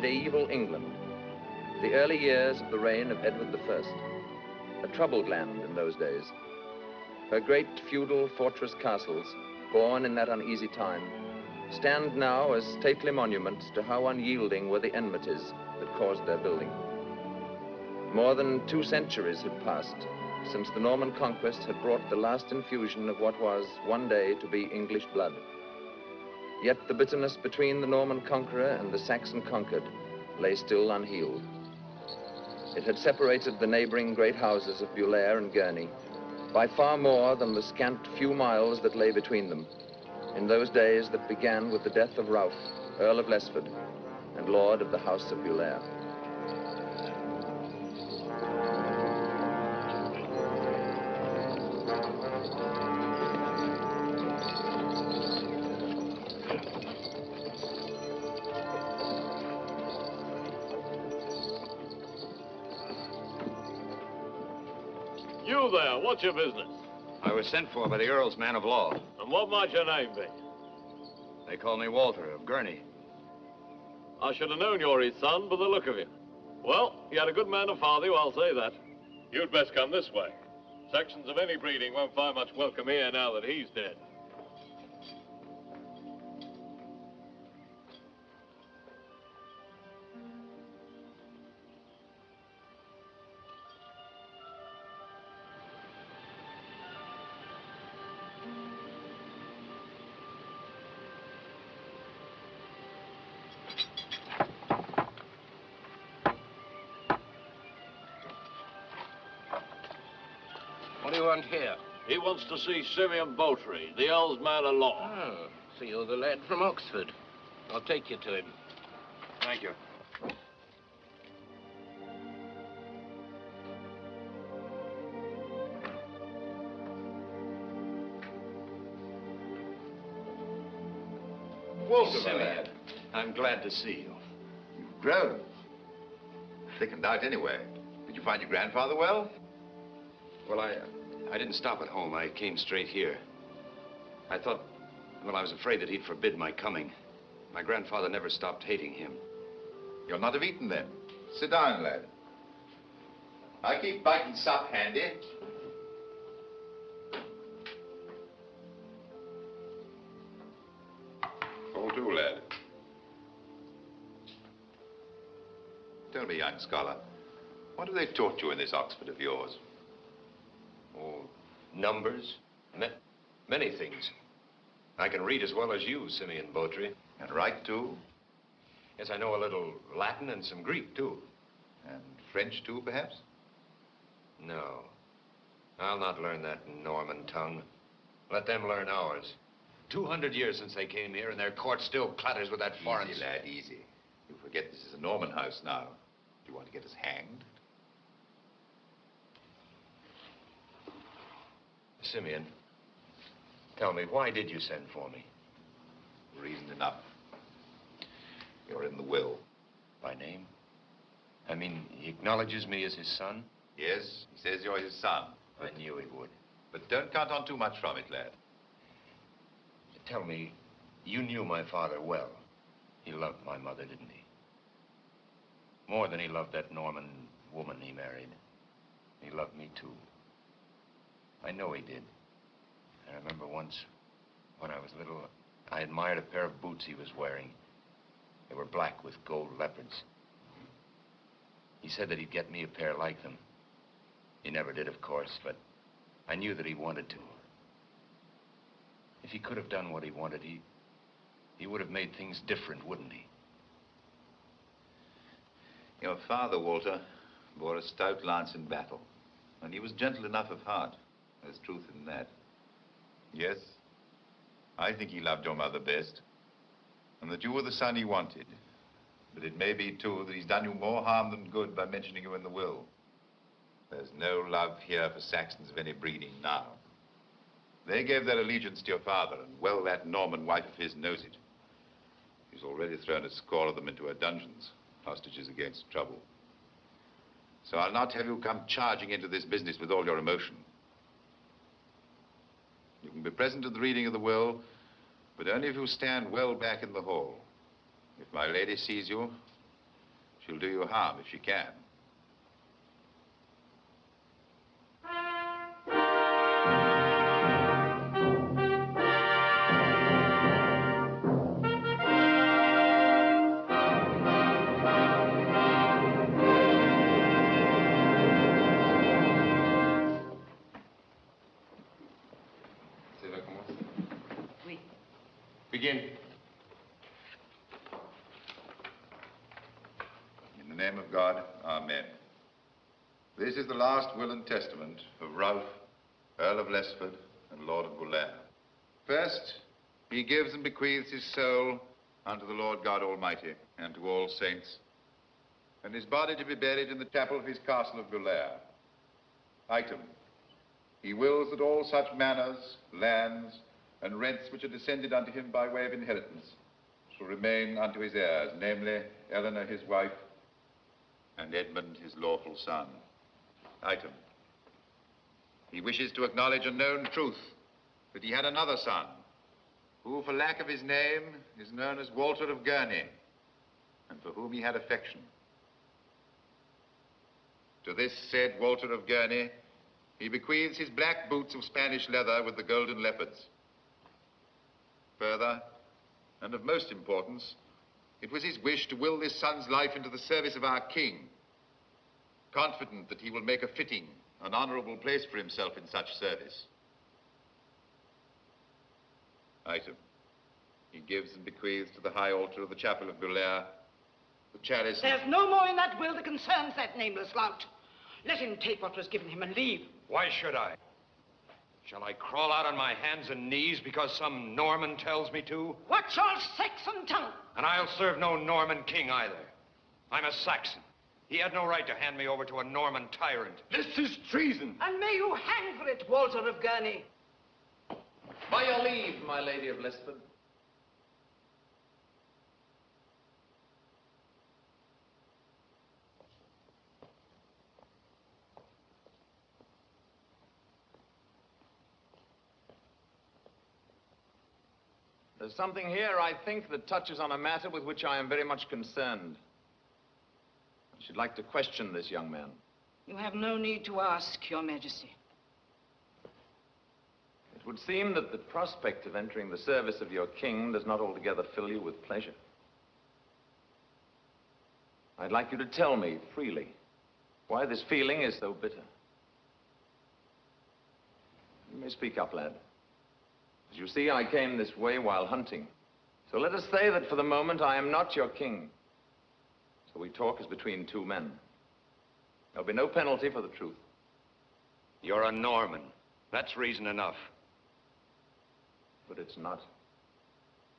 medieval England, the early years of the reign of Edward I, a troubled land in those days. Her great feudal fortress castles, born in that uneasy time, stand now as stately monuments to how unyielding were the enmities that caused their building. More than 2 centuries had passed since the Norman conquest had brought the last infusion of what was one day to be English blood. Yet the bitterness between the Norman conqueror and the Saxon conquered lay still unhealed. It had separated the neighboring great houses of 𝙁𝙤𝙦 and Gurnie by far more than the scant few miles that lay between them in those days that began with the death of Ralph, Earl of Lesford, and Lord of the House of 𝙁𝙤𝙦. You there, what's your business? I was sent for by the Earl's man of law. And what might your name be? They call me Walter of Gurnie. I should have known you're his son by the look of you. Well, you had a good man to father you, I'll say that. You'd best come this way. Sections of any breeding won't find much welcome here now that he's dead. What do you want here? He wants to see Simeon Botry, the Earl's man of law. Oh, so you're the lad from Oxford. I'll take you to him. Thank you. Walter, Simeon, I'm glad to see you. You've grown. Thickened out anyway. Did you find your grandfather well? Well, I didn't stop at home. I came straight here. I thought, well, I was afraid that he'd forbid my coming. My grandfather never stopped hating him. You'll not have eaten then. Sit down, lad. I keep bite and sup handy. Fall to, lad. Tell me, young scholar, what have they taught you in this Oxford of yours? Oh, numbers, many things. I can read as well as you, Simeon Botry. And write, too? Yes, I know a little Latin and some Greek, too. And French, too, perhaps? No. I'll not learn that Norman tongue. Let them learn ours. 200 years since they came here, and their court still clatters with that foreign... Easy, lad, easy. You forget this is a Norman house now. Do you want to get us hanged? Simeon, tell me, why did you send for me? Reason enough. You're in the will. By name? I mean, he acknowledges me as his son? Yes, he says you're his son. I knew he would. But don't count on too much from it, lad. Tell me, you knew my father well. He loved my mother, didn't he? More than he loved that Norman woman he married. He loved me, too. I know he did. I remember once, when I was little, I admired a pair of boots he was wearing. They were black with gold leopards. He said that he'd get me a pair like them. He never did, of course, but I knew that he wanted to. If he could have done what he wanted, he would have made things different, wouldn't he? Your father, Walter, bore a stout lance in battle, and he was gentle enough of heart. There's truth in that. Yes, I think he loved your mother best, and that you were the son he wanted. But it may be, too, that he's done you more harm than good by mentioning you in the will. There's no love here for Saxons of any breeding now. They gave their allegiance to your father, and well, that Norman wife of his knows it. He's already thrown a score of them into her dungeons, hostages against trouble. So I'll not have you come charging into this business with all your emotion. You can be present at the reading of the will, but only if you stand well back in the hall. If my lady sees you, She'll do you harm if she can. Begin. In the name of God, amen. This is the last will and testament of Ralph, Earl of Lesford and Lord of Bulair. First, he gives and bequeaths his soul unto the Lord God Almighty and to all saints, and his body to be buried in the chapel of his castle of Bulair. Item, he wills that all such manors, lands, and rents which are descended unto him by way of inheritance shall remain unto his heirs, namely, Eleanor his wife, and Edmund his lawful son. Item, he wishes to acknowledge a known truth, that he had another son, who for lack of his name is known as Walter of Gurnie, and for whom he had affection. To this said Walter of Gurnie, he bequeaths his black boots of Spanish leather with the golden leopards. Further, and of most importance, it was his wish to will this son's life into the service of our king, confident that he will make a fitting and honorable place for himself in such service. Item, he gives and bequeaths to the high altar of the chapel of Bulair the chalice. There's no more in that will that concerns that nameless lout. Let him take what was given him and leave. Why should I? Shall I crawl out on my hands and knees because some Norman tells me to? Watch your Saxon tongue. And I'll serve no Norman king either. I'm a Saxon. He had no right to hand me over to a Norman tyrant. This is treason. And may you hang for it, Walter of Gurney. By your leave, my lady of Lesford. There's something here, I think, that touches on a matter with which I am very much concerned. I should like to question this young man. You have no need to ask, Your Majesty. It would seem that the prospect of entering the service of your king does not altogether fill you with pleasure. I'd like you to tell me freely why this feeling is so bitter. You may speak up, lad. As you see, I came this way while hunting. So let us say that for the moment I am not your king. So we talk as between two men. There'll be no penalty for the truth. You're a Norman. That's reason enough. But it's not.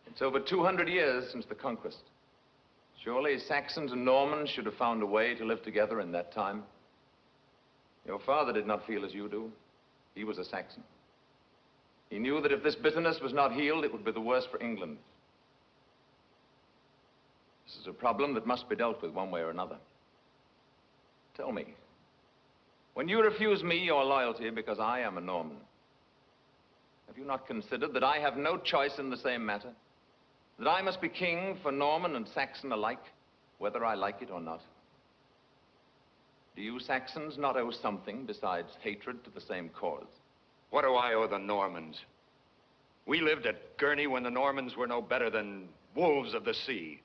It's over 200 years since the conquest. Surely Saxons and Normans should have found a way to live together in that time. Your father did not feel as you do. He was a Saxon. He knew that if this bitterness was not healed, it would be the worse for England. This is a problem that must be dealt with one way or another. Tell me, when you refuse me your loyalty because I am a Norman, have you not considered that I have no choice in the same matter? That I must be king for Norman and Saxon alike, whether I like it or not? Do you Saxons not owe something besides hatred to the same cause? What do I owe the Normans? We lived at Gurney when the Normans were no better than wolves of the sea.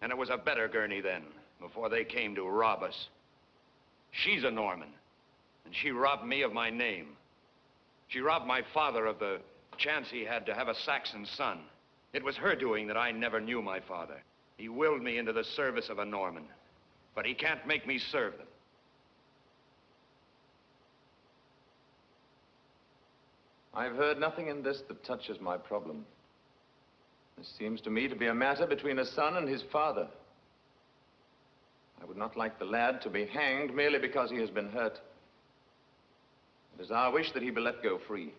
And it was a better Gurney then, before they came to rob us. She's a Norman, and she robbed me of my name. She robbed my father of the chance he had to have a Saxon son. It was her doing that I never knew my father. He willed me into the service of a Norman, but he can't make me serve them. I've heard nothing in this that touches my problem. This seems to me to be a matter between a son and his father. I would not like the lad to be hanged merely because he has been hurt. It is our wish that he be let go free.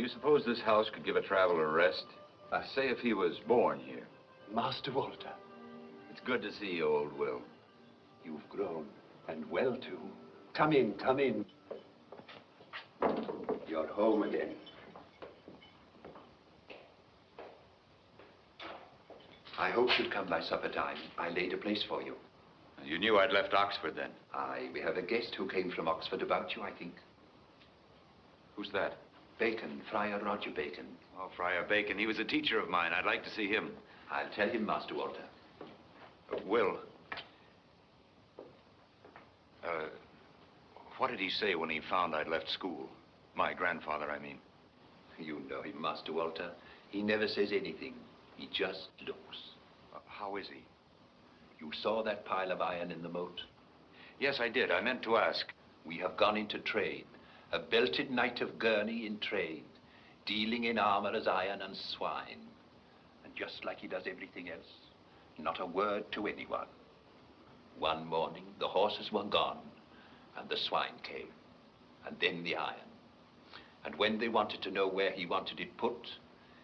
Do you suppose this house could give a traveler rest? Say if he was born here. Master Walter. It's good to see you, old Will. You've grown, and well, too. Come in, come in. You're home again. I hoped you'd come by supper time. I laid a place for you. You knew I'd left Oxford then? Aye, we have a guest who came from Oxford about you, I think. Who's that? Bacon, Friar Roger Bacon. Oh, Friar Bacon. He was a teacher of mine. I'd like to see him. I'll tell him, Master Walter. Will. What did he say when he found I'd left school? My grandfather, I mean. You know him, Master Walter. He never says anything. He just looks. How is he? You saw that pile of iron in the moat? Yes, I did. I meant to ask. We have gone into trade. A belted knight of Gurnie in trade, dealing in armor as iron and swine. And just like he does everything else, not a word to anyone. One morning, the horses were gone, and the swine came, and then the iron. And when they wanted to know where he wanted it put,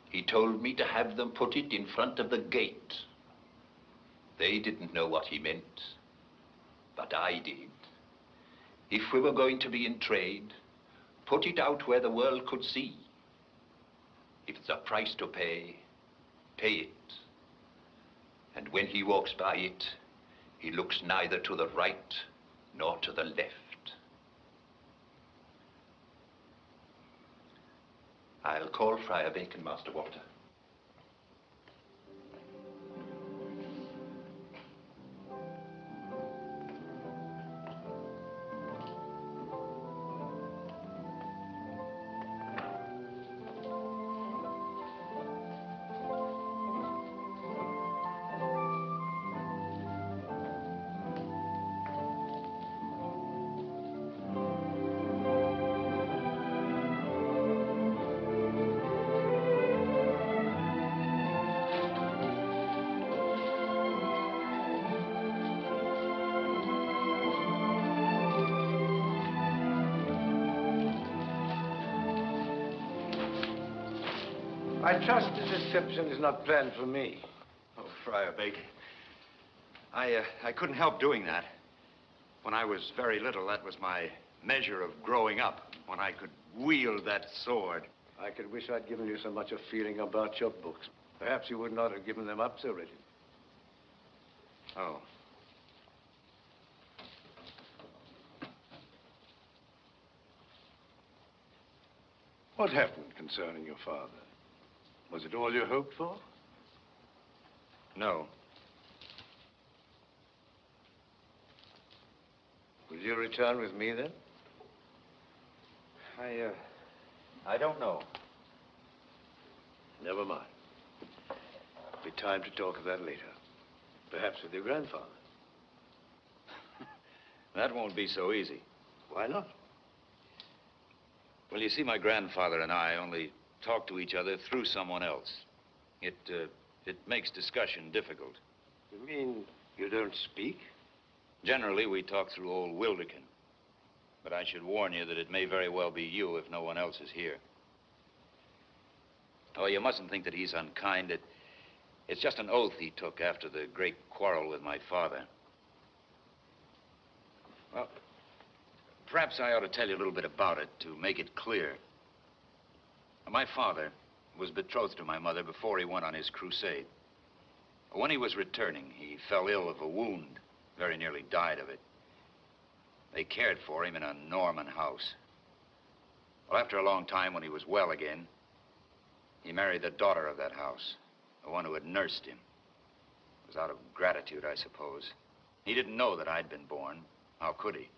he told me to have them put it in front of the gate. They didn't know what he meant, but I did. If we were going to be in trade, put it out where the world could see. If it's a price to pay, pay it. And when he walks by it, he looks neither to the right nor to the left. I'll call Friar Bacon, Master Walter. I trust this reception is not planned for me. Oh, Friar Bacon. I couldn't help doing that. When I was very little, that was my measure of growing up, when I could wield that sword. I could wish I'd given you so much of feeling about your books. Perhaps you would not have given them up so readily. Oh. What happened concerning your father? Was it all you hoped for? No. Will you return with me, then? I don't know. Never mind. Be time to talk of that later. Perhaps with your grandfather. That won't be so easy. Why not? Well, you see, my grandfather and I only talk to each other through someone else. It makes discussion difficult. You mean you don't speak? Generally, we talk through old 𝙁𝙁𝙗𝙗. But I should warn you that it may very well be you if no one else is here. Oh, you mustn't think that he's unkind. It's just an oath he took after the great quarrel with my father. Well, perhaps I ought to tell you a little bit about it to make it clear. My father was betrothed to my mother before he went on his crusade. When he was returning, he fell ill of a wound, very nearly died of it. They cared for him in a Norman house. Well, after a long time, when he was well again, he married the daughter of that house, the one who had nursed him. It was out of gratitude, I suppose. He didn't know that I'd been born. How could he?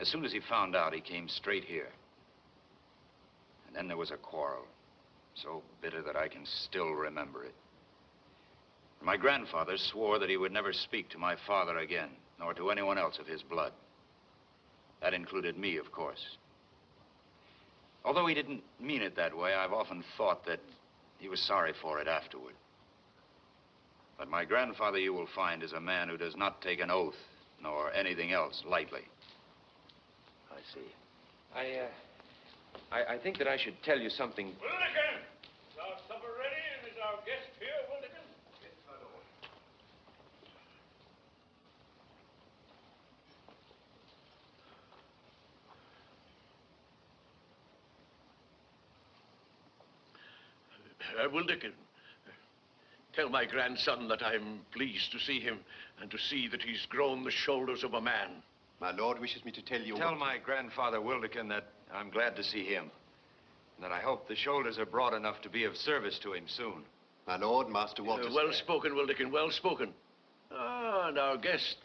As soon as he found out, he came straight here. And then there was a quarrel, so bitter that I can still remember it. My grandfather swore that he would never speak to my father again, nor to anyone else of his blood. That included me, of course. Although he didn't mean it that way, I've often thought that he was sorry for it afterward. But my grandfather, you will find, is a man who does not take an oath, nor anything else, lightly. I see. I think that I should tell you something. Wildekin! Is our supper ready and is our guest here, Wildekin? Yes, my lord. Wildekin, tell my grandson that I'm pleased to see him and to see that he's grown the shoulders of a man. My lord wishes me to tell you... Tell my grandfather Wildekin that I'm glad to see him, and that I hope the shoulders are broad enough to be of service to him soon. My lord, Master Walter... Well spoken, Wildekin, well spoken. Ah, and our guest.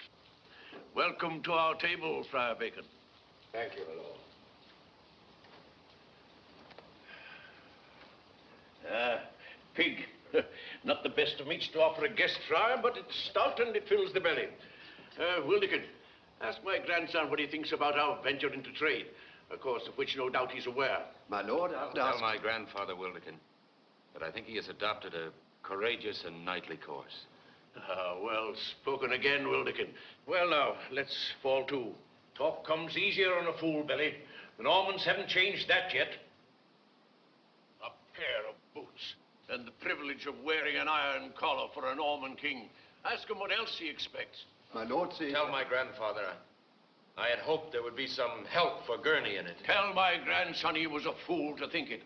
Welcome to our table, Friar Bacon. Thank you, my lord. Pig. Not the best of meats to offer a guest, Friar, but it's stout and it fills the belly. Wildekin, ask my grandson what he thinks about our venture into trade, of course, of which no doubt he's aware. My lord, I'll Tell my grandfather Wildekin that I think he has adopted a courageous and knightly course. Ah, well spoken again, Wildekin. Well, now, let's fall to. Talk comes easier on a full belly. The Normans haven't changed that yet. A pair of boots and the privilege of wearing an iron collar for a Norman king. Ask him what else he expects. My lord, see... Tell my grandfather I had hoped there would be some help for Gurnie in it. Tell my grandson he was a fool to think it.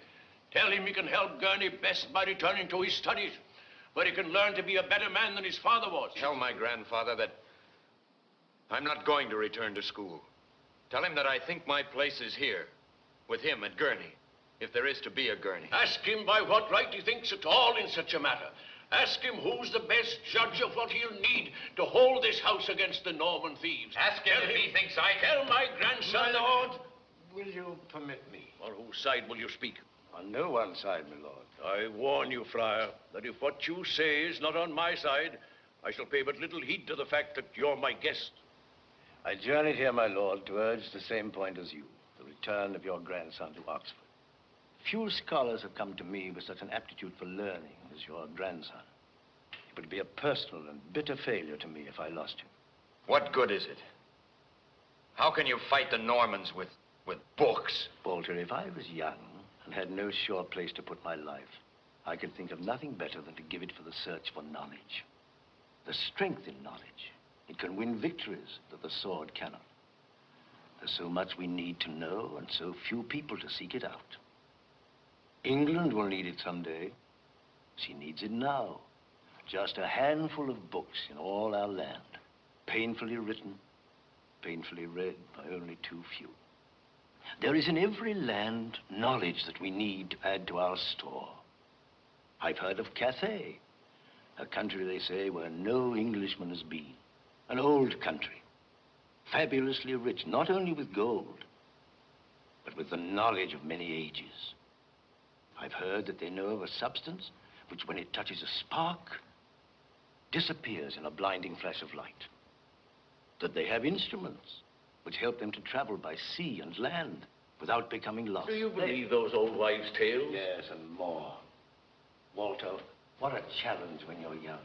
Tell him he can help Gurnie best by returning to his studies, where he can learn to be a better man than his father was. Tell my grandfather that I'm not going to return to school. Tell him that I think my place is here, with him at Gurnie, if there is to be a Gurnie. Ask him by what right he thinks at all in such a matter. Ask him who's the best judge of what he'll need to hold this house against the Norman thieves. Ask him if he thinks I can. Tell my grandson... My lord, will you permit me? On whose side will you speak? On no one side, my lord. I warn you, Friar, that if what you say is not on my side, I shall pay but little heed to the fact that you're my guest. I journeyed here, my lord, to urge the same point as you, the return of your grandson to Oxford. Few scholars have come to me with such an aptitude for learning as your grandson. It would be a personal and bitter failure to me if I lost him. What good is it? How can you fight the Normans with books? Walter, if I was young and had no sure place to put my life, I could think of nothing better than to give it for the search for knowledge. There's strength in knowledge. It can win victories that the sword cannot. There's so much we need to know and so few people to seek it out. England will need it someday. She needs it now. Just a handful of books in all our land, painfully written, painfully read by only too few. There is in every land knowledge that we need to add to our store. I've heard of Cathay, a country, they say, where no Englishman has been. An old country, fabulously rich, not only with gold, but with the knowledge of many ages. I've heard that they know of a substance which, when it touches a spark, disappears in a blinding flash of light. That they have instruments which help them to travel by sea and land without becoming lost. Do you believe those old wives' tales? Yes, and more. Walter, what a challenge when you're young.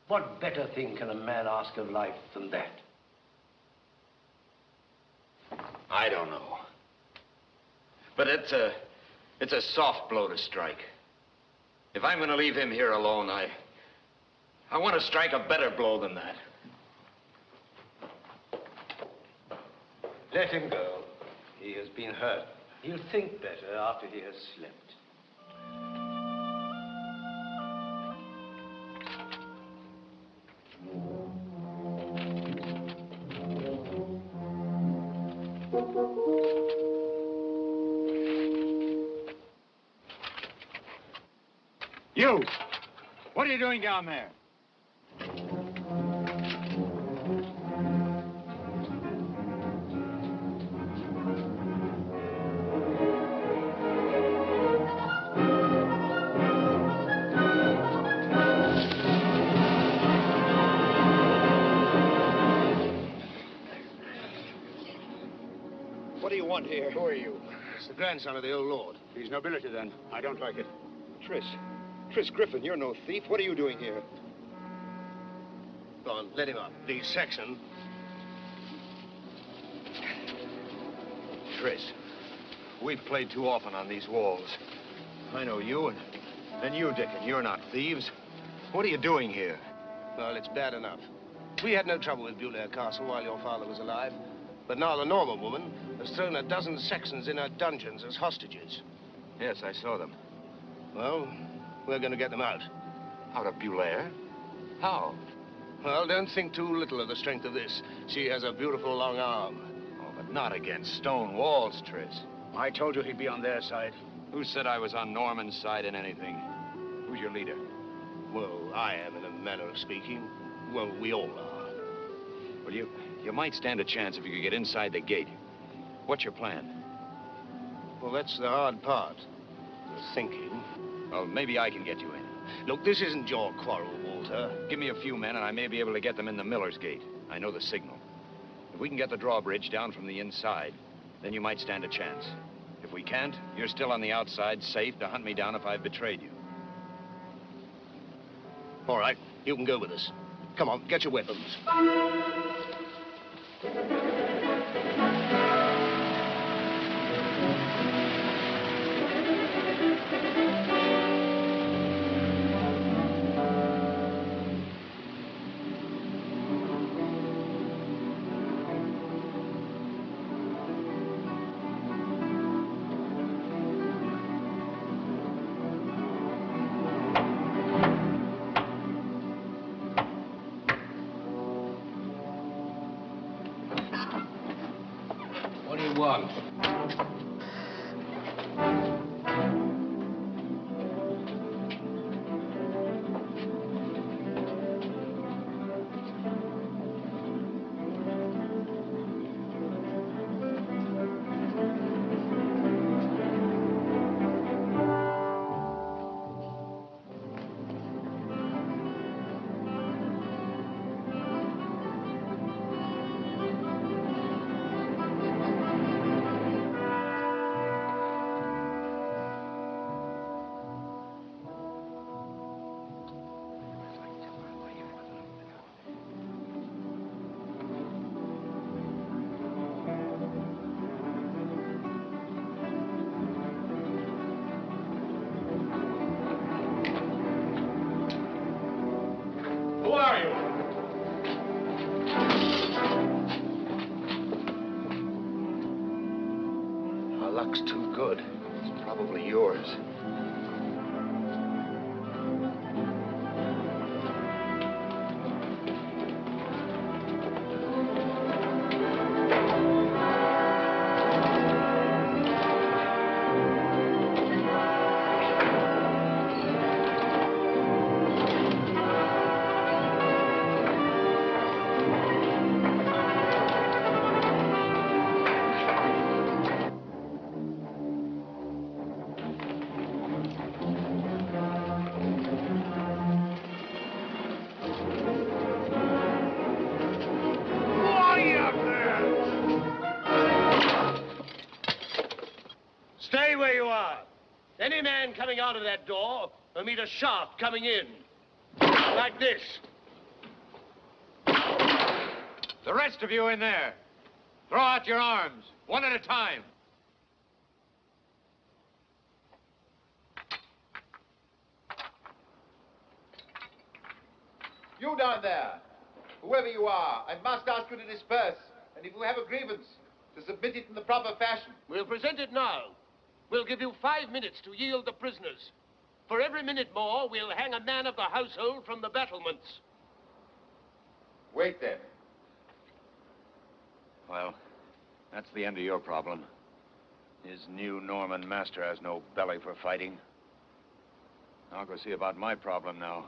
What better thing can a man ask of life than that? I don't know. But it's a soft blow to strike. If I'm going to leave him here alone, I want to strike a better blow than that. Let him go. He has been hurt. He'll think better after he has slept. You! What are you doing down there? What do you want here? Who are you? It's the grandson of the old lord. He's nobility, then. I don't like it. Tris Griffin, you're no thief. What are you doing here? Go on, let him up. Please, Saxon. Tris, We've played too often on these walls. I know you, and you, Dickon. You're not thieves. What are you doing here? Well, it's bad enough. We had no trouble with 𝙁𝙤𝙡𝙈 Castle while your father was alive. But now the Norman woman has thrown a dozen Saxons in her dungeons as hostages. Yes, I saw them. Well, we're going to get them out. Out of 𝙁𝙤𝙡? How? Well, don't think too little of the strength of this. She has a beautiful long arm. Oh, but not against stone walls, Tris. I told you he'd be on their side. Who said I was on Norman's side in anything? Who's your leader? Well, I am, in a manner of speaking. Well, we all are. Well, you might stand a chance if you could get inside the gate. What's your plan? Well, that's the hard part. The thinking. Well, maybe I can get you in. Look, this isn't your quarrel, Walter. Give me a few men, and I may be able to get them in the Miller's Gate. I know the signal. If we can get the drawbridge down from the inside, then you might stand a chance. If we can't, you're still on the outside, safe to hunt me down if I've betrayed you. All right, you can go with us. Come on, get your weapons. What do you want? Who are you? Our luck's too good. It's probably yours. Stay where you are. Any man coming out of that door will meet a shaft coming in. Like this. The rest of you in there, throw out your arms, one at a time. You down there, whoever you are, I must ask you to disperse. And if you have a grievance, to submit it in the proper fashion. We'll present it now. We'll give you 5 minutes to yield the prisoners. For every minute more, we'll hang a man of the household from the battlements. Wait then. Well, that's the end of your problem. His new Norman master has no belly for fighting. I'll go see about my problem now.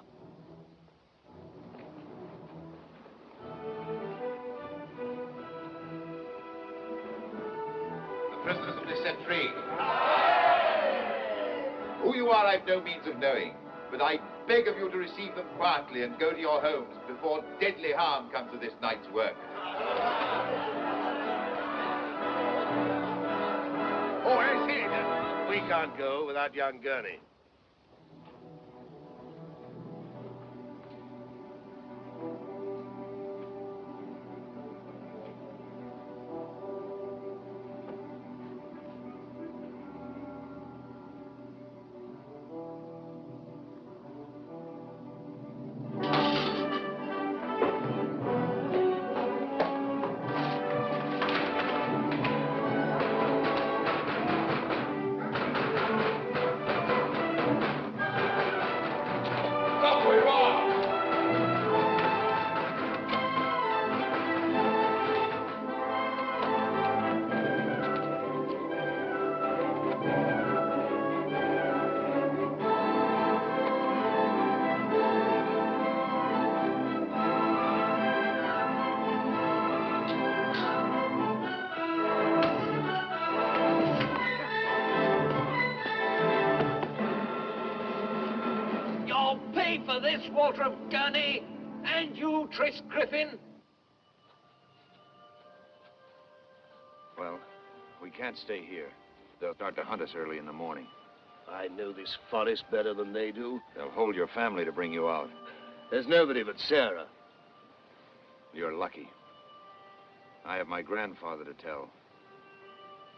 The prisoners will be set free. Who you are, I've no means of knowing, but I beg of you to receive them quietly and go to your homes before deadly harm comes to this night's work. Oh, I see. We can't go without young Gurnie. for this, Walter of Gurnie? And you, Tris Griffin? Well, we can't stay here. They'll start to hunt us early in the morning. I know this forest better than they do. They'll hold your family to bring you out. There's nobody but Sarah. You're lucky. I have my grandfather to tell.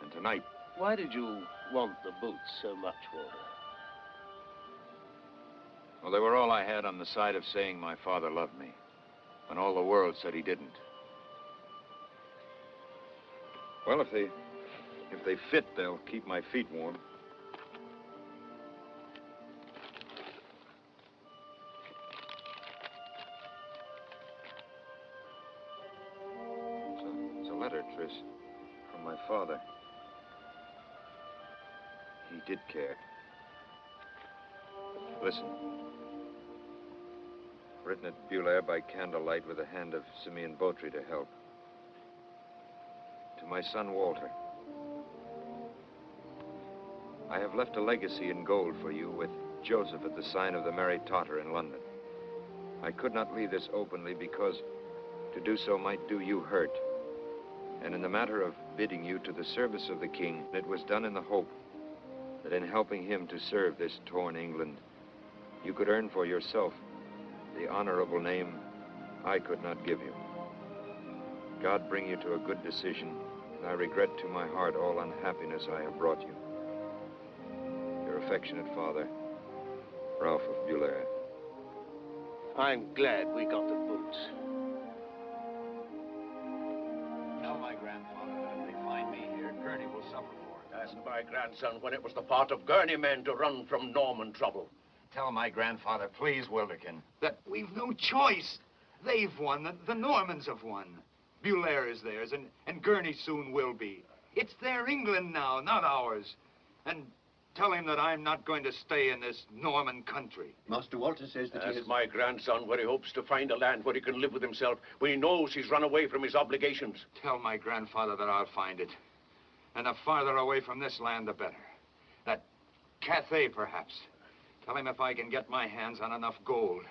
And tonight... Why did you want the boots so much, Walter? Well, they were all I had on the side of saying my father loved me, when all the world said he didn't. Well, if they fit, they'll keep my feet warm. It's a letter, Tris, from my father. He did care. Listen. Written at 𝙁𝙪𝙡 by candlelight with the hand of Simeon Botry to help. To my son, Walter. I have left a legacy in gold for you with Joseph at the sign of the Mary Totter in London. I could not leave this openly because to do so might do you hurt. And in the matter of bidding you to the service of the king, it was done in the hope that in helping him to serve this torn England, you could earn for yourself the honorable name I could not give you. God bring you to a good decision, and I regret to my heart all unhappiness I have brought you. Your affectionate father, Ralph of 𝙁𝙪𝙡. I'm glad we got the boots. Tell my grandfather that if they find me here, Gurney will suffer for it. Ask my grandson when it was the part of Gurney men to run from Norman trouble. Tell my grandfather, please, Wilderkin. That we've no choice. They've won. The Normans have won. 𝙁𝙪𝙡 is theirs, and Gurney soon will be. It's their England now, not ours. And tell him that I'm not going to stay in this Norman country. Master Walter says that he Ask has... my grandson where he hopes to find a land where he can live with himself, when he knows he's run away from his obligations. Tell my grandfather that I'll find it. And the farther away from this land, the better. That Cathay, perhaps. Tell him if I can get my hands on enough gold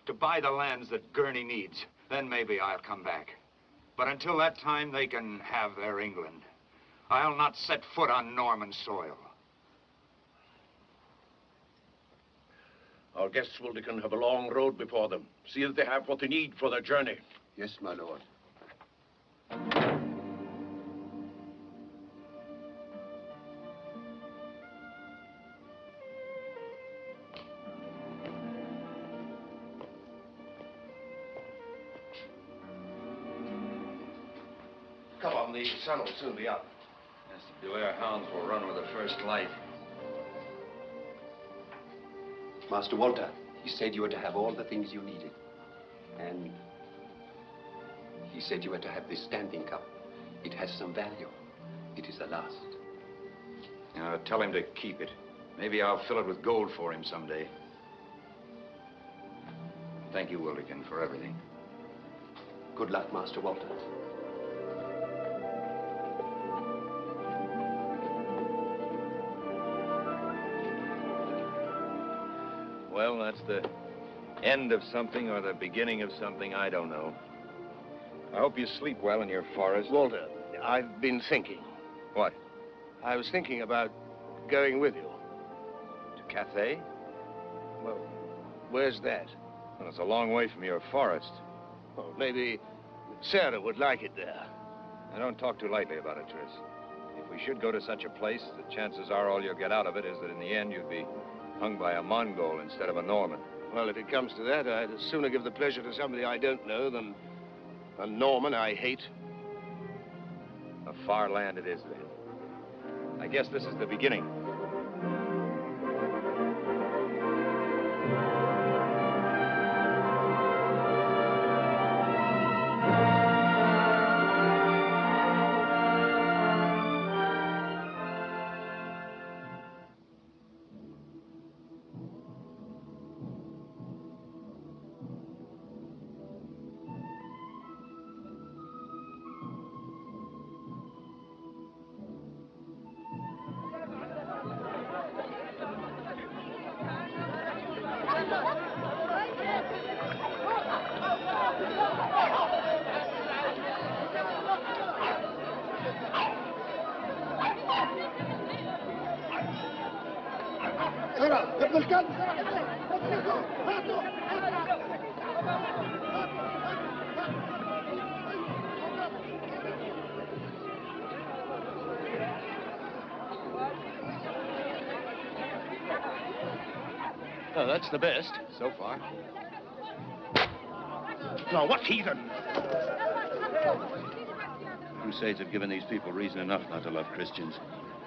to buy the lands that Gurney needs, then maybe I'll come back. But until that time, they can have their England. I'll not set foot on Norman soil. Our guests, Wilderkin, have a long road before them. See that they have what they need for their journey. Yes, my lord. Come on, the sun will soon be up. Yes, the 𝙁𝙪𝙡 hounds will run with the first light. Master Walter, he said you were to have all the things you needed. And he said you were to have this standing cup. It has some value. It is the last. Tell him to keep it. Maybe I'll fill it with gold for him someday. Thank you, Wilderkin, for everything. Good luck, Master Walter. Well, that's the end of something or the beginning of something, I don't know. I hope you sleep well in your forest. Walter, I've been thinking. What? I was thinking about going with you. To Cathay? Well, where's that? Well, it's a long way from your forest. Well, maybe Sarah would like it there. Now, don't talk too lightly about it, Tris. If we should go to such a place, the chances are all you'll get out of it is that in the end you'd be hung by a Mongol instead of a Norman. Well, if it comes to that, I'd as sooner give the pleasure to somebody I don't know than a Norman I hate. A far land it is, then. I guess this is the beginning. ابن الكلب. Oh, that's the best, so far. No, what heathen? Crusades have given these people reason enough not to love Christians.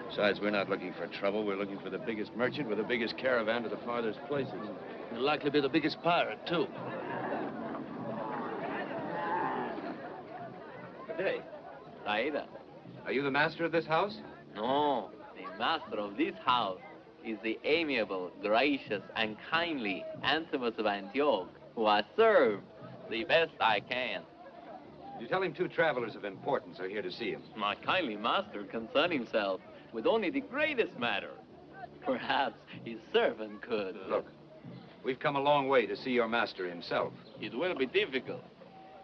Besides, we're not looking for trouble. We're looking for the biggest merchant with the biggest caravan to the farthest places. He'll likely be the biggest pirate, too. Good day. Raida. Are you the master of this house? No, the master of this house is the amiable, gracious, and kindly Antimus of Antioch, who I serve the best I can. You tell him two travelers of importance are here to see him. My kindly master concern himself with only the greatest matters. Perhaps his servant could. Look, we've come a long way to see your master himself. It will be difficult.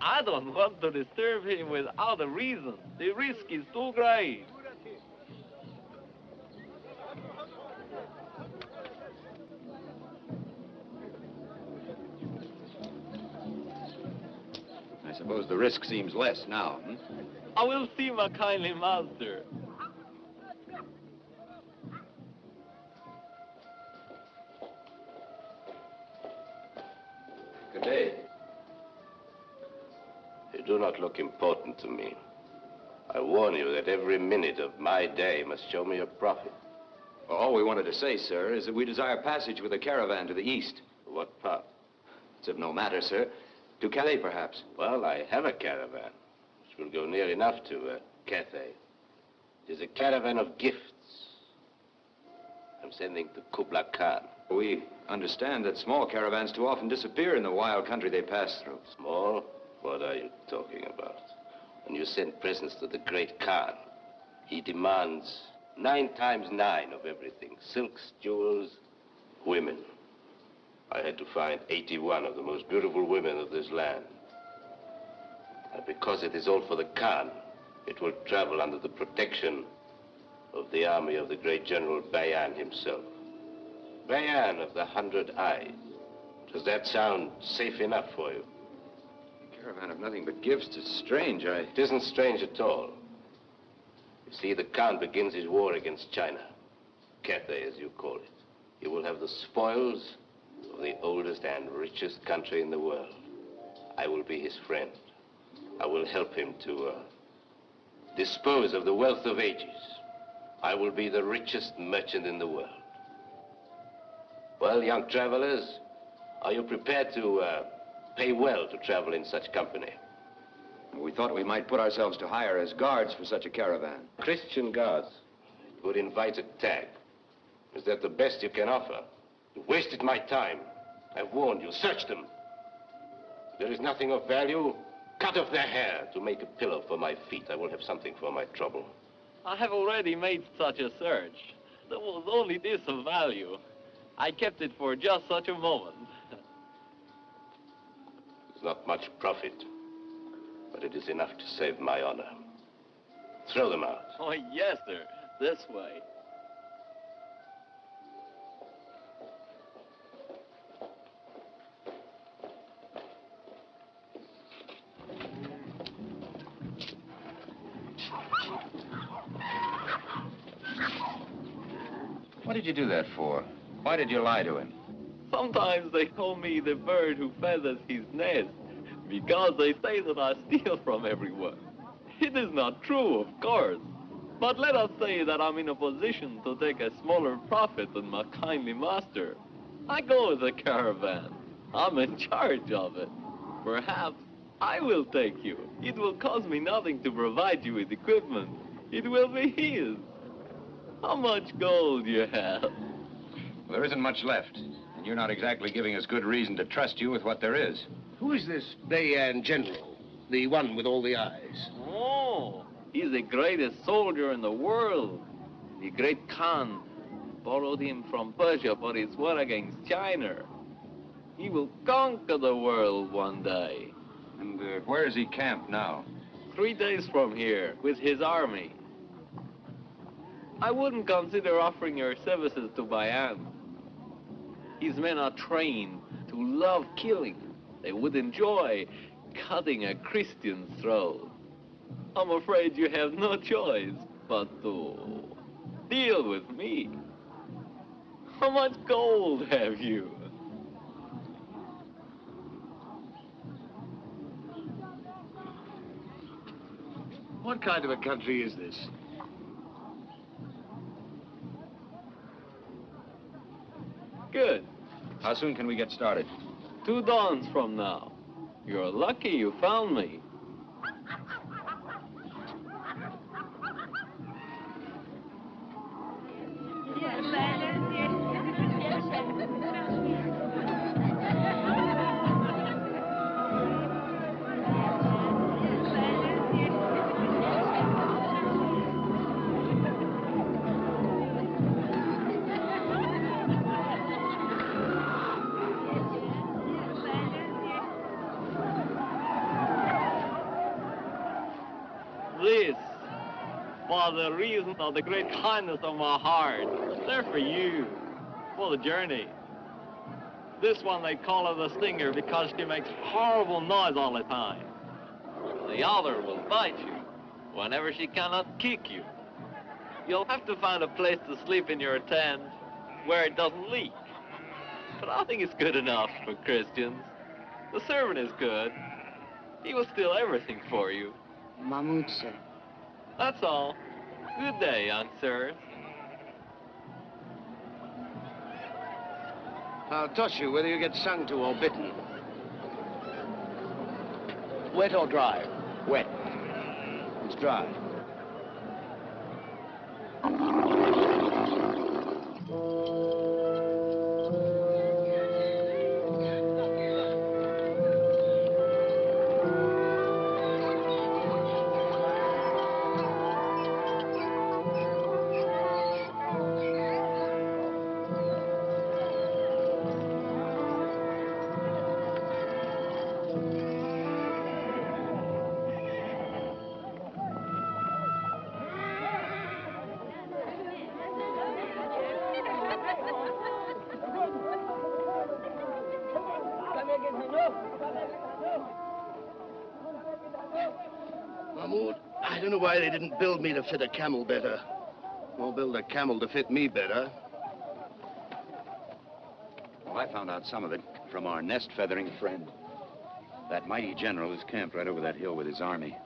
I don't want to disturb him without a reason. The risk is too great. I suppose the risk seems less now, I will see my kindly master. Good day. You do not look important to me. I warn you that every minute of my day must show me a profit. Well, all we wanted to say, sir, is that we desire passage with a caravan to the east. What part? It's of no matter, sir. To Calais, perhaps. Well, I have a caravan, which will go near enough to Cathay. It is a caravan of gifts. I'm sending to Kublai Khan. We understand that small caravans too often disappear in the wild country they pass through. Small? What are you talking about? When you send presents to the great Khan, he demands 9 times 9 of everything. Silks, jewels, women. I had to find 81 of the most beautiful women of this land. And because it is all for the Khan, it will travel under the protection of the army of the great General Bayan himself. Bayan of the 100 Eyes. Does that sound safe enough for you? A caravan of nothing but gifts. It's strange. It isn't strange at all. You see, the Khan begins his war against China. Cathay, as you call it. He will have the spoils of the oldest and richest country in the world. I will be his friend. I will help him to dispose of the wealth of ages. I will be the richest merchant in the world. Well, young travelers, are you prepared to pay well to travel in such company? We thought we might put ourselves to hire as guards for such a caravan. Christian guards. It would invite a tag. Is that the best you can offer? You wasted my time. I've warned you. Search them. If there is nothing of value, cut off their hair to make a pillow for my feet. I will have something for my trouble. I have already made such a search. There was only this of value. I kept it for just such a moment. It's not much profit, but it is enough to save my honor. Throw them out. Oh, yes, sir. This way. What did you do that for? Why did you lie to him? Sometimes they call me the bird who feathers his nest, because they say that I steal from everyone. It is not true, of course. But let us say that I'm in a position to take a smaller profit than my kindly master. I go with the caravan. I'm in charge of it. Perhaps I will take you. It will cost me nothing to provide you with equipment. It will be his. How much gold do you have? Well, there isn't much left, and you're not exactly giving us good reason to trust you with what there is. Who is this Bayan general? The one with all the eyes? Oh, he's the greatest soldier in the world. The great Khan borrowed him from Persia for his war against China. He will conquer the world one day. And where is he camped now? 3 days from here, with his army. I wouldn't consider offering your services to Bayan. His men are trained to love killing. They would enjoy cutting a Christian's throat. I'm afraid you have no choice but to deal with me. How much gold have you? What kind of a country is this? Good. How soon can we get started? 2 dawns from now. You're lucky you found me. This, for the reason of the great kindness of my heart, they're for you, for the journey. This one, they call her the Stinger because she makes horrible noise all the time. The other will bite you whenever she cannot kick you. You'll have to find a place to sleep in your tent where it doesn't leak. But I think it's good enough for Christians. The servant is good. He will steal everything for you. Mahmoud, sir. That's all. Good day, young sir. I'll toss you whether you get sung to or bitten. Wet or dry? Wet. It's dry. Mahmoud, I don't know why they didn't build me to fit a camel better. Or build a camel to fit me better. Well, I found out some of it from our nest-feathering friend. That mighty general is camped right over that hill with his army.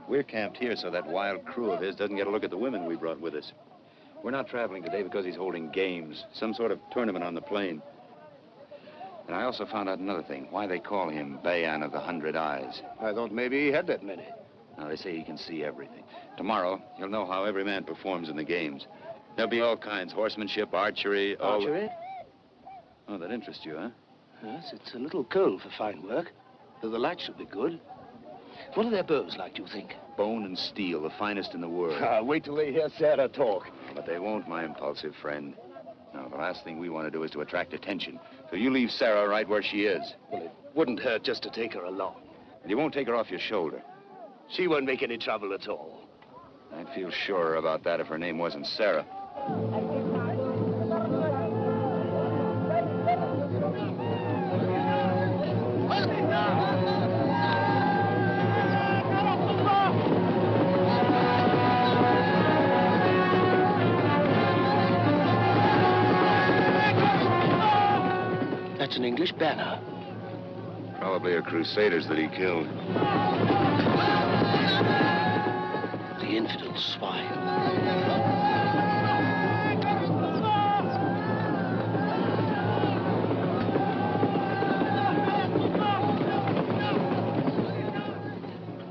We're camped here so that wild crew of his doesn't get a look at the women we brought with us. We're not traveling today because he's holding games, some sort of tournament on the plain. And I also found out another thing, why they call him Bayan of the 100 Eyes. I thought maybe he had that many. Now, they say he can see everything. Tomorrow, you'll know how every man performs in the games. There'll be all kinds, horsemanship, archery, all... Archery? Oh, that interests you, huh? Yes, it's a little cold for fine work, though the light should be good. What are their bows like, do you think? Bone and steel, the finest in the world. Wait till they hear Sarah talk. But they won't, my impulsive friend. No, the last thing we want to do is to attract attention. So you leave Sarah right where she is. Well, it wouldn't hurt just to take her along. And you won't take her off your shoulder. She won't make any trouble at all. I'd feel surer about that if her name wasn't Sarah. That's an English banner. Probably a crusaders that he killed. The infidel swine.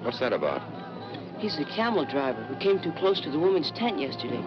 What's that about? He's the camel driver who came too close to the woman's tent yesterday.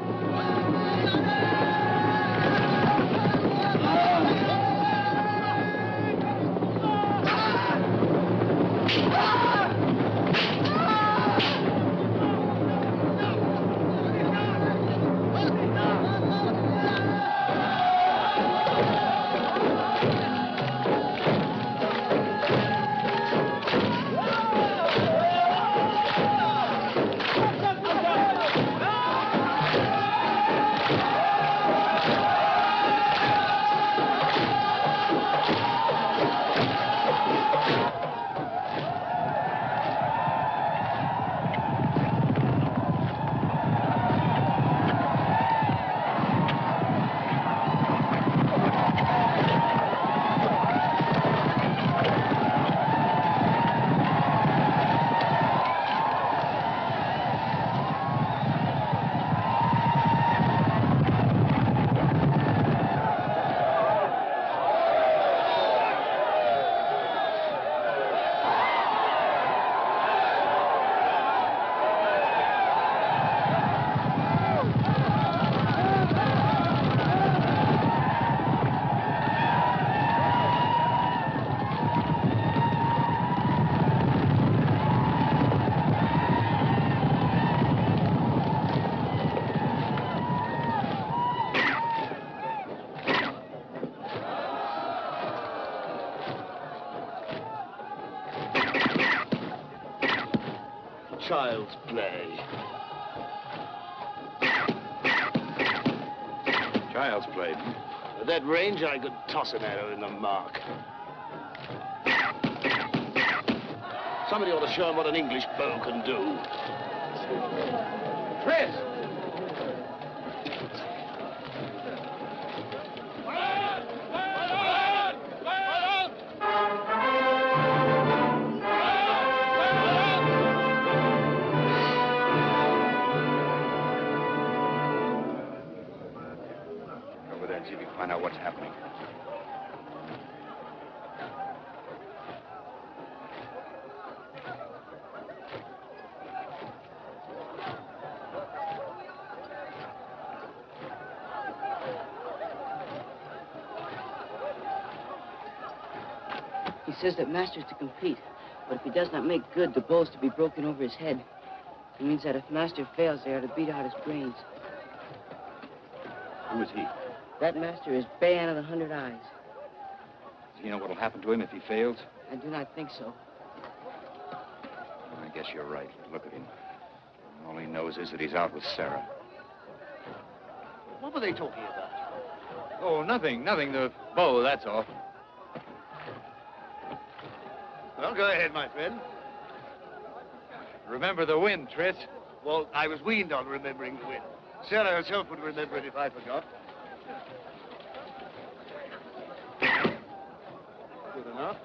child's play. Child's play. At that range, I could toss an arrow in the mark. Somebody ought to show him what an English bow can do. Chris! Over there and see if you can find out what's happening. He says that Master's to compete, but if he does not make good, the bow's to be broken over his head. It means that if Master fails, they are to beat out his brains. Who is he? That Master is Bayan of the 100 Eyes. Does he know what will happen to him if he fails? I do not think so. I guess you're right. Look at him. All he knows is that he's out with Sarah. What were they talking about? Oh, nothing. The bow, that's all. Well, go ahead, my friend. Remember the wind, Tris. Well, I was weaned on remembering the wind. Sarah herself would remember it if I forgot. Good enough.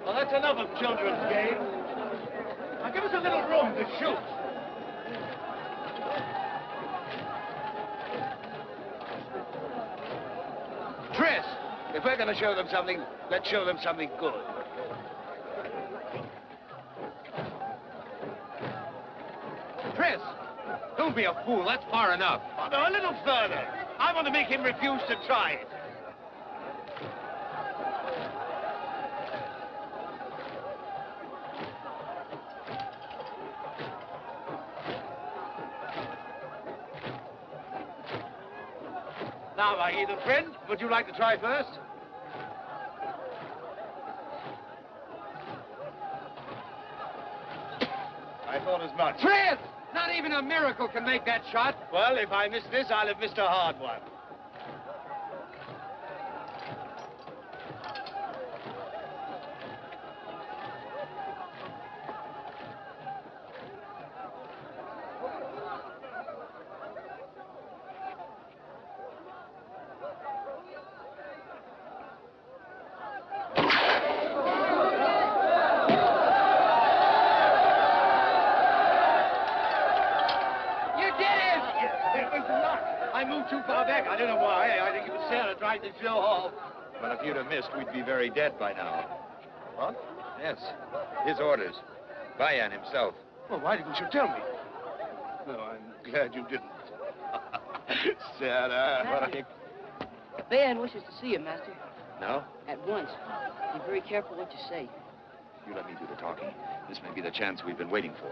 Well, that's enough of children's games. Now, give us a little room to shoot. Tris, if we're going to show them something, let's show them something good. Tris! Don't be a fool. That's far enough. Oh, no, a little further. I want to make him refuse to try it. Now, my heathen friend, would you like to try first? I thought as much. Tris! Not even a miracle can make that shot. Well, if I miss this, I'll have missed a hard one. Too far back. I don't know why. I think it was Sarah trying to show off. Well, if you'd have missed, we'd be very dead by now. What? Yes. His orders. Bayan himself. Well, why didn't you tell me? No, I'm glad you didn't. Sarah. Bayan wishes to see you, Master. No? At once. Be very careful what you say. You let me do the talking. This may be the chance we've been waiting for.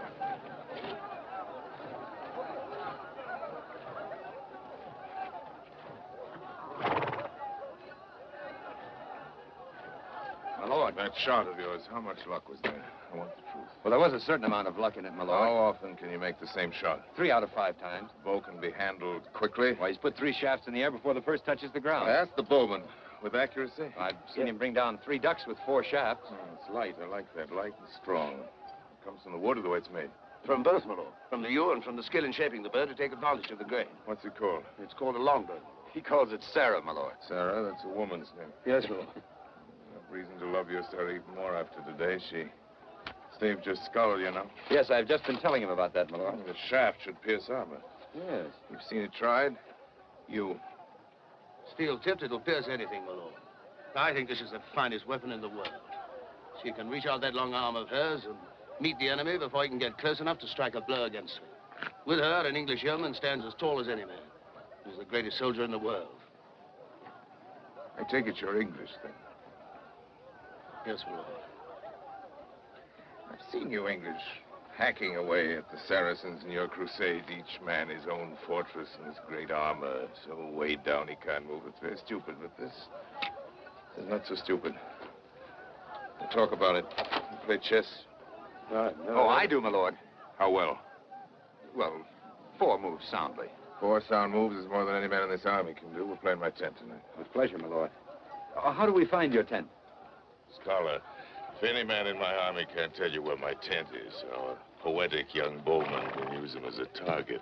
My lord. That shot of yours, how much luck was there? I want the truth. Well, there was a certain amount of luck in it, my lord. How often can you make the same shot? 3 out of 5 times. The bow can be handled quickly? Why, he's put 3 shafts in the air before the first touches the ground. That's the bowman. With accuracy? I've seen him bring down 3 ducks with 4 shafts. Oh, it's light. I like that. Light and strong. It comes from the wood or the way it's made? From both, my lord. From the yew and from the skill in shaping the bird to take advantage of the grain. What's it called? It's called a longbow. He calls it Sarah, my lord. Sarah? That's a woman's name. Yes, my lord. Reason to love your Sarah even more after today. She staved your skull, you know. Yes, I've just been telling him about that, my lord. The shaft should pierce armor. Yes. You've seen it tried? You. Steel tipped, it'll pierce anything, my lord. I think this is the finest weapon in the world. She can reach out that long arm of hers and meet the enemy before he can get close enough to strike a blow against her. With her, an English yeoman stands as tall as any man. He's the greatest soldier in the world. I take it you're English, then. Yes, my lord. I've seen you English hacking away at the Saracens in your crusade, each man his own fortress and his great armor, so weighed down he can't move. It's very stupid, but this is not so stupid. We'll talk about it. You play chess? No. Oh, I do, my lord. How well? Well, 4 moves soundly. 4 sound moves is more than any man in this army can do. We're playing my tent tonight. With pleasure, my lord. How do we find your tent? Scholar, if any man in my army can't tell you where my tent is, our poetic young bowman can use him as a target.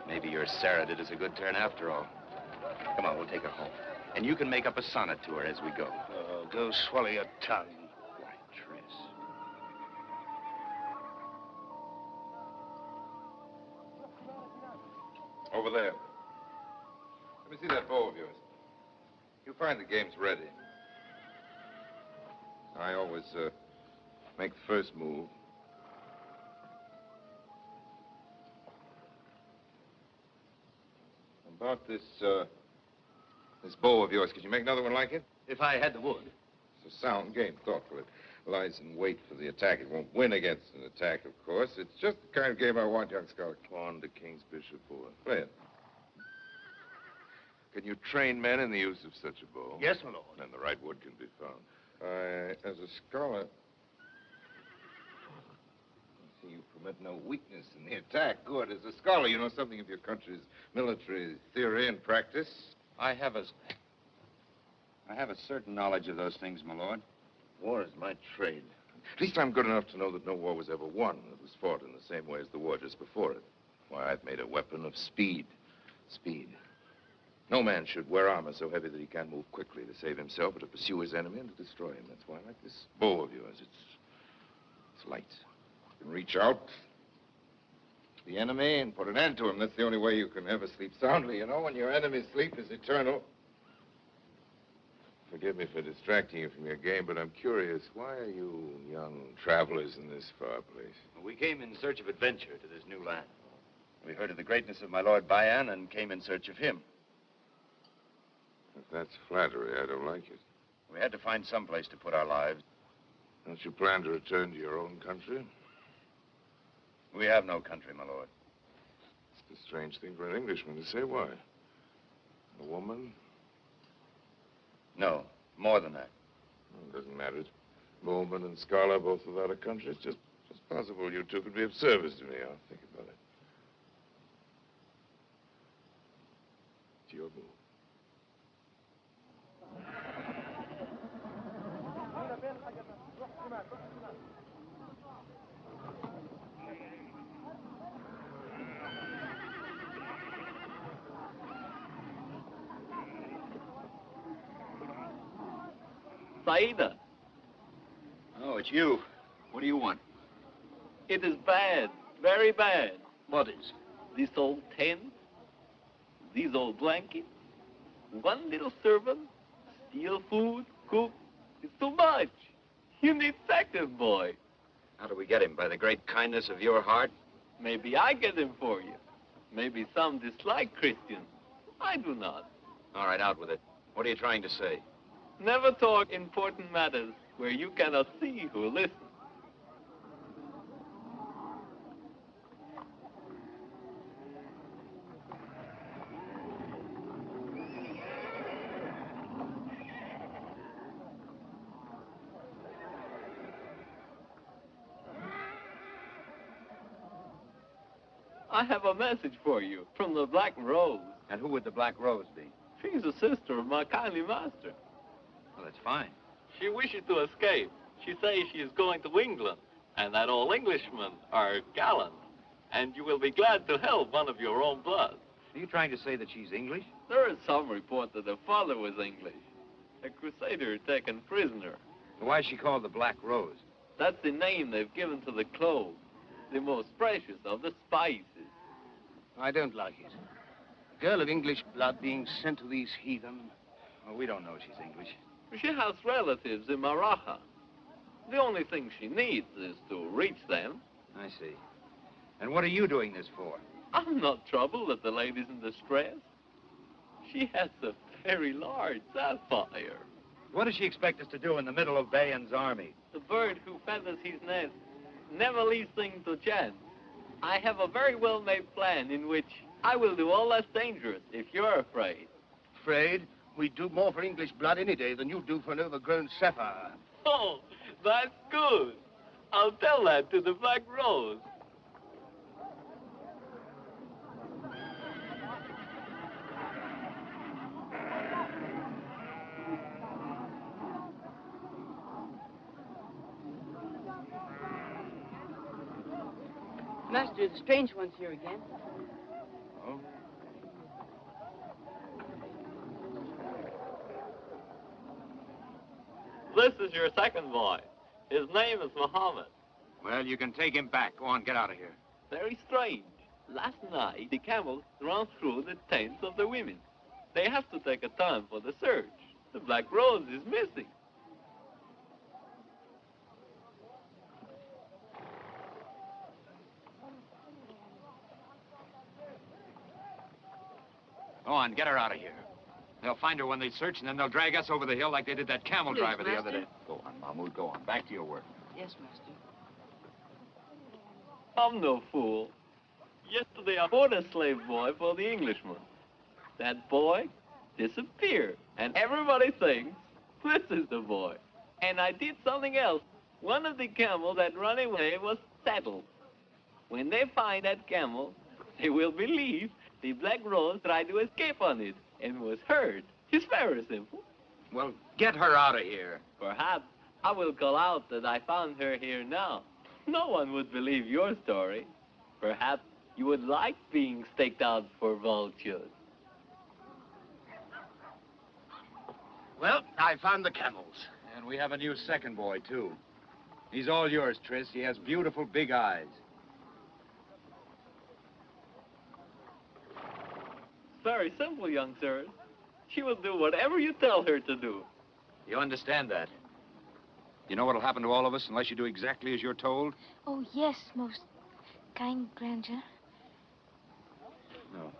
Maybe your Sarah did us a good turn after all. Come on, we'll take her home. And you can make up a sonnet to her as we go. Oh, go swallow your tongue. Why, Tris. Over there. Let me see that bow of yours. You find the game's ready. I always make the first move. About this bow of yours, could you make another one like it? If I had the wood. It's a sound game, thoughtful. It lies in wait for the attack. It won't win against an attack, of course. It's just the kind of game I want, young scholar. Pawn to King's Bishop, boy. Play it. Can you train men in the use of such a bow? Yes, my lord. Then the right wood can be found. As a scholar, you permit no weakness in the attack. Good. As a scholar, you know something of your country's military theory and practice. I have a certain knowledge of those things, my lord. War is my trade. At least I'm good enough to know that no war was ever won. It was fought in the same way as the war just before it. Why, I've made a weapon of speed. Speed. No man should wear armor so heavy that he can't move quickly to save himself or to pursue his enemy and to destroy him. That's why I like this bow of yours. It's light. You can reach out to the enemy and put an end to him. That's the only way you can ever sleep soundly, you know, when your enemy's sleep is eternal. Forgive me for distracting you from your game, but I'm curious. Why are you young travelers in this far place? We came in search of adventure to this new land. We heard of the greatness of my Lord Bayan and came in search of him. If that's flattery, I don't like it. We had to find some place to put our lives. Don't you plan to return to your own country? We have no country, my lord. It's a strange thing for an Englishman to say. Why? A woman? No, more than that. Well, it doesn't matter. Bowman and scholar, both without a country. It's just possible you two could be of service to me. I'll think about it. It's your move. Saida. Oh, it's you. What do you want? It is bad, very bad. What is? This old tent, these old blankets, one little servant, steal food, cook. It's too much. You need second, boy. How do we get him? By the great kindness of your heart? Maybe I get him for you. Maybe some dislike Christians. I do not. All right, out with it. What are you trying to say? Never talk important matters where you cannot see who listens. I have a message for you from the Black Rose. And who would the Black Rose be? She's a sister of my kindly master. Well, that's fine. She wishes to escape. She says she is going to England, and that all Englishmen are gallant, and you will be glad to help one of your own blood. Are you trying to say that she's English? There is some report that her father was English, a crusader taken prisoner. Why is she called the Black Rose? That's the name they've given to the clove, the most precious of the spices. I don't like it. A girl of English blood being sent to these heathen. Well, we don't know she's English. She has relatives in Maraha. The only thing she needs is to reach them. I see. And what are you doing this for? I'm not troubled that the lady's in distress. She has a very large sapphire. What does she expect us to do in the middle of Bayan's army? The bird who feathers his nest never leaves things to chance. I have a very well-made plan in which I will do all that's dangerous if you're afraid. Afraid? We'd do more for English blood any day than you'd do for an overgrown sapphire. Oh, that's good. I'll tell that to the Black Rose. Master, the strange one's here again. Oh? This is your second boy. His name is Muhammad. Well, you can take him back. Go on, get out of here. Very strange. Last night, the camels ran through the tents of the women. They have to take a time for the search. The Black Rose is missing. Go on, get her out of here. They'll find her when they search, and then they'll drag us over the hill like they did that camel Please, driver the Master. other day. Go on, Mahmoud, go on. Back to your work. Yes, Master. I'm no fool. Yesterday, I bought a slave boy for the Englishman. That boy disappeared, and everybody thinks this is the boy. And I did something else. One of the camels that ran away was saddled. When they find that camel, they will believe the Black Rose tried to escape on it and was hurt. It's very simple. Well, get her out of here. Perhaps I will call out that I found her here now. No one would believe your story. Perhaps you would like being staked out for vultures. Well, I found the camels. And we have a new second boy, too. He's all yours, Tris. He has beautiful big eyes. Very simple, young sir. She will do whatever you tell her to do. You understand that? You know what'll happen to all of us unless you do exactly as you're told? Oh, yes, most kind grandeur. No.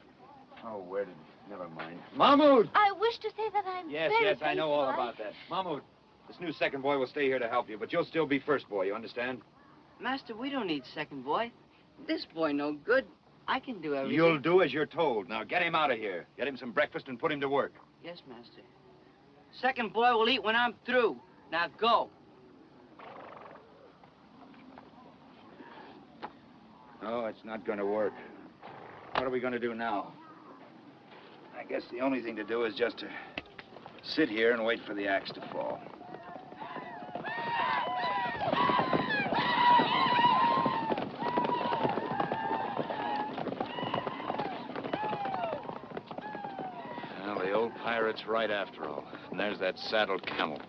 Oh, where did... Never mind. Mahmoud! I wish to say that I'm Yes, very yes, I know all faithful. about that. Mahmoud, this new second boy will stay here to help you, but you'll still be first boy, you understand? Master, we don't need second boy. This boy no good. I can do everything. You'll do as you're told. Now, get him out of here. Get him some breakfast and put him to work. Yes, Master. Second boy will eat when I'm through. Now go. No, it's not going to work. What are we going to do now? I guess the only thing to do is just to sit here and wait for the axe to fall. Well, the old pirate's right after all. And there's that saddled camel.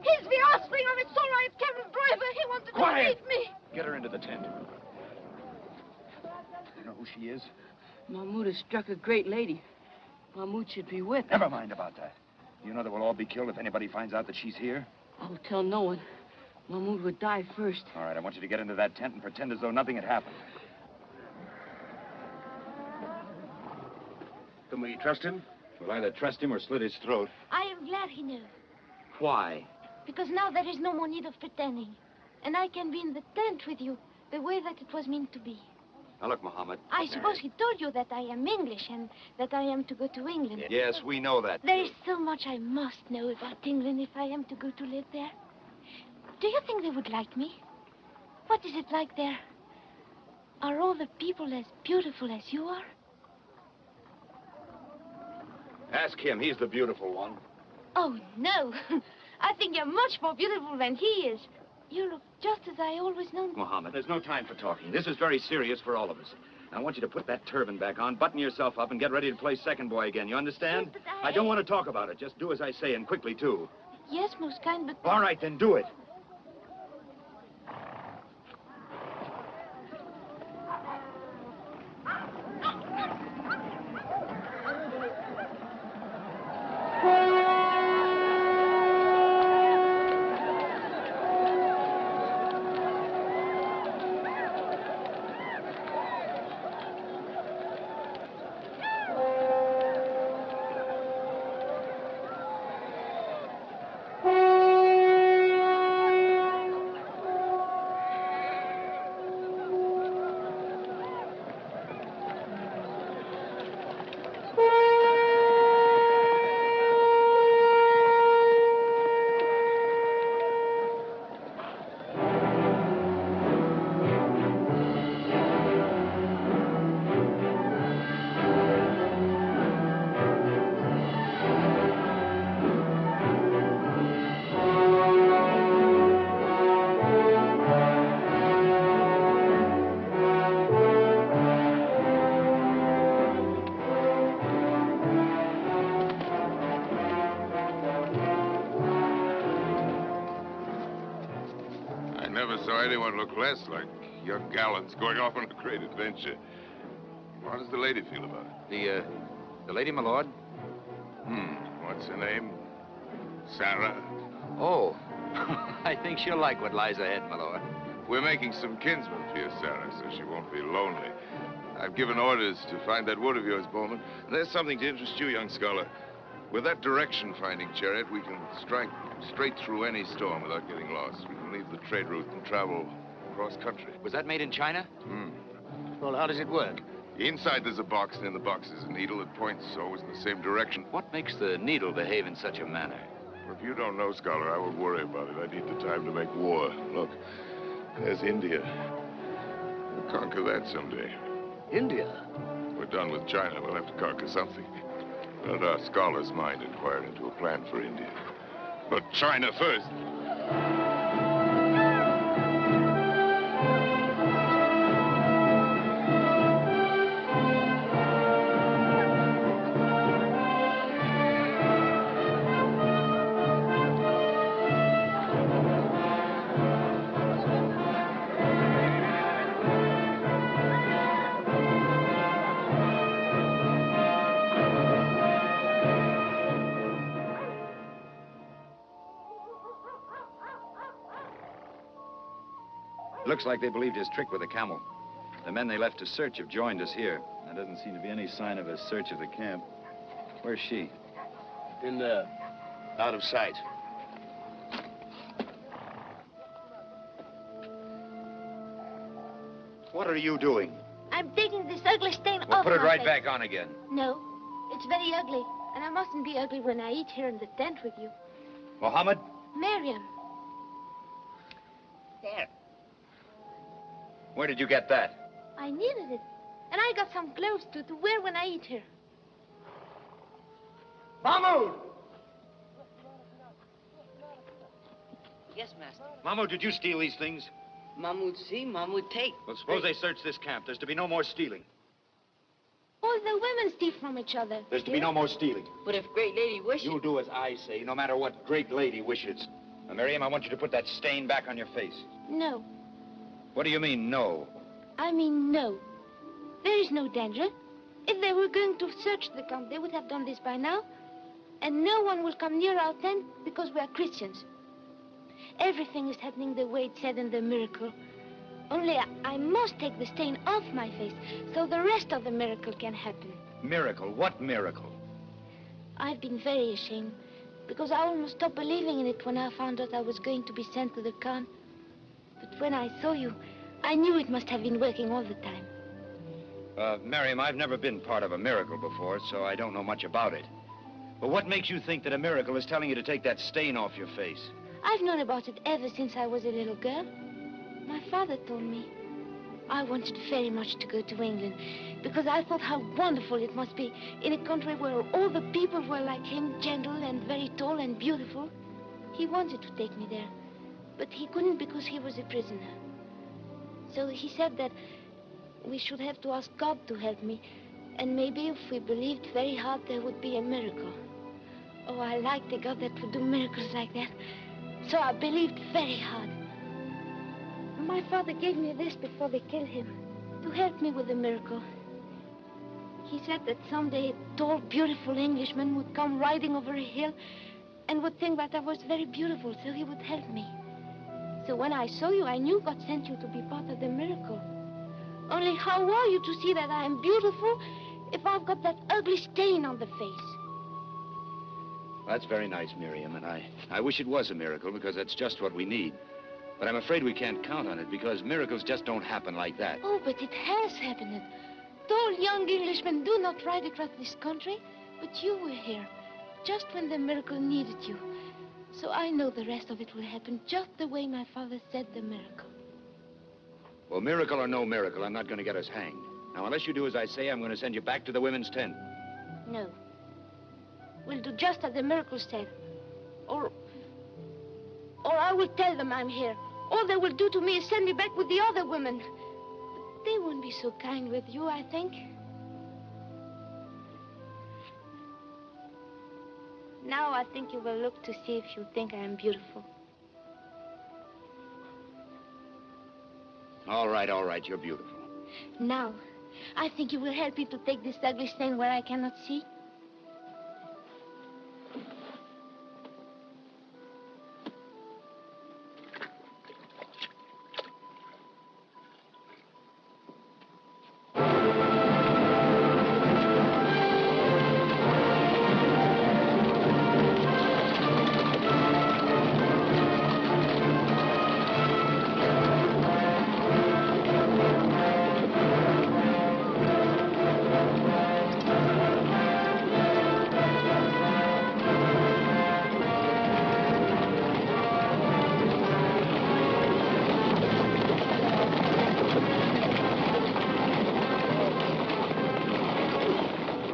He's the offspring of its all-right camel driver. He wanted to Quiet! beat me. Get her into the tent. You know who she is? Mahmoud has struck a great lady. Mahmoud should be whipped. Never mind about that. You know that we'll all be killed if anybody finds out that she's here? I'll tell no one. Mahmoud would die first. All right, I want you to get into that tent and pretend as though nothing had happened. Can we trust him? We'll either trust him or slit his throat. I am glad he knew. Why? Because now there is no more need of pretending. And I can be in the tent with you the way that it was meant to be. Now, look, Muhammad. I suppose he told you that I am English and that I am to go to England. Yes, we know that. There is so much I must know about England if I am to go to live there. Do you think they would like me? What is it like there? Are all the people as beautiful as you are? Ask him. He's the beautiful one. Oh, no. I think you're much more beautiful than he is. You look just as I always known. Muhammad, there's no time for talking. This is very serious for all of us. I want you to put that turban back on, button yourself up, and get ready to play second boy again. You understand? Yes, but I don't want to talk about it. Just do as I say, and quickly, too. Yes, most kind, but... All right, then do it. saw anyone look less like young gallants going off on a great adventure. How does the lady feel about it? The lady, my lord? What's her name? Sarah? Oh, I think she'll like what lies ahead, my lord. We're making some kinsmen for you, Sarah, so she won't be lonely. I've given orders to find that wood of yours, Bowman. And there's something to interest you, young scholar. With that direction-finding chariot, we can strike straight through any storm without getting lost. We can leave the trade route and travel across country. Was that made in China? Well, how does it work? Inside there's a box, and in the box is a needle. It points always in the same direction. What makes the needle behave in such a manner? Well, if you don't know, scholar, I won't worry about it. I need the time to make war. Look, there's India. We'll conquer that someday. India? We're done with China. We'll have to conquer something. Let our scholar's mind inquire into a plan for India. But China first. Looks like they believed his trick with the camel. The men they left to search have joined us here. There doesn't seem to be any sign of a search of the camp. Where's she? In there. Out of sight. What are you doing? I'm taking this ugly stain Well, off put it my right face. back on again. No, it's very ugly. And I mustn't be ugly when I eat here in the tent with you. Mohammed? Maryam. There. Where did you get that? I needed it. And I got some clothes to wear when I eat here. Mahmoud! Yes, master. Mahmoud, did you steal these things? Mahmoud see, Mahmoud take. Well, suppose they search this camp. There's to be no more stealing. All the women steal from each other. There's to be no more stealing. But if great lady wishes... You'll do as I say, no matter what great lady wishes. Now, Maryam, I want you to put that stain back on your face. No. What do you mean, no? I mean, no. There is no danger. If they were going to search the camp, they would have done this by now. And no one will come near our tent because we are Christians. Everything is happening the way it said in the miracle. Only I must take the stain off my face so the rest of the miracle can happen. Miracle? What miracle? I've been very ashamed because I almost stopped believing in it when I found out I was going to be sent to the Khan. But when I saw you, I knew it must have been working all the time. Maryam, I've never been part of a miracle before, so I don't know much about it. But what makes you think that a miracle is telling you to take that stain off your face? I've known about it ever since I was a little girl. My father told me. I wanted very much to go to England because I thought how wonderful it must be in a country where all the people were like him, gentle and very tall and beautiful. He wanted to take me there, but he couldn't because he was a prisoner. So he said that we should have to ask God to help me, and maybe if we believed very hard, there would be a miracle. Oh, I liked a God that would do miracles like that. So I believed very hard. My father gave me this before they killed him, to help me with the miracle. He said that someday a tall, beautiful Englishman would come riding over a hill and would think that I was very beautiful, so he would help me. So when I saw you, I knew God sent you to be part of the miracle. Only how are you to see that I am beautiful if I've got that ugly stain on the face? That's very nice, Maryam, and I wish it was a miracle because that's just what we need. But I'm afraid we can't count on it because miracles just don't happen like that. Oh, but it has happened. Tall young Englishmen do not ride across this country, but you were here, just when the miracle needed you. So I know the rest of it will happen just the way my father said the miracle. Well, miracle or no miracle, I'm not going to get us hanged. Now, unless you do as I say, I'm going to send you back to the women's tent. No. We'll do just as the miracle said. Or I will tell them I'm here. All they will do to me is send me back with the other women. But they won't be so kind with you, I think. Now I think you will look to see if you think I am beautiful. All right, you're beautiful. Now, I think you will help me to take this ugly stain where I cannot see.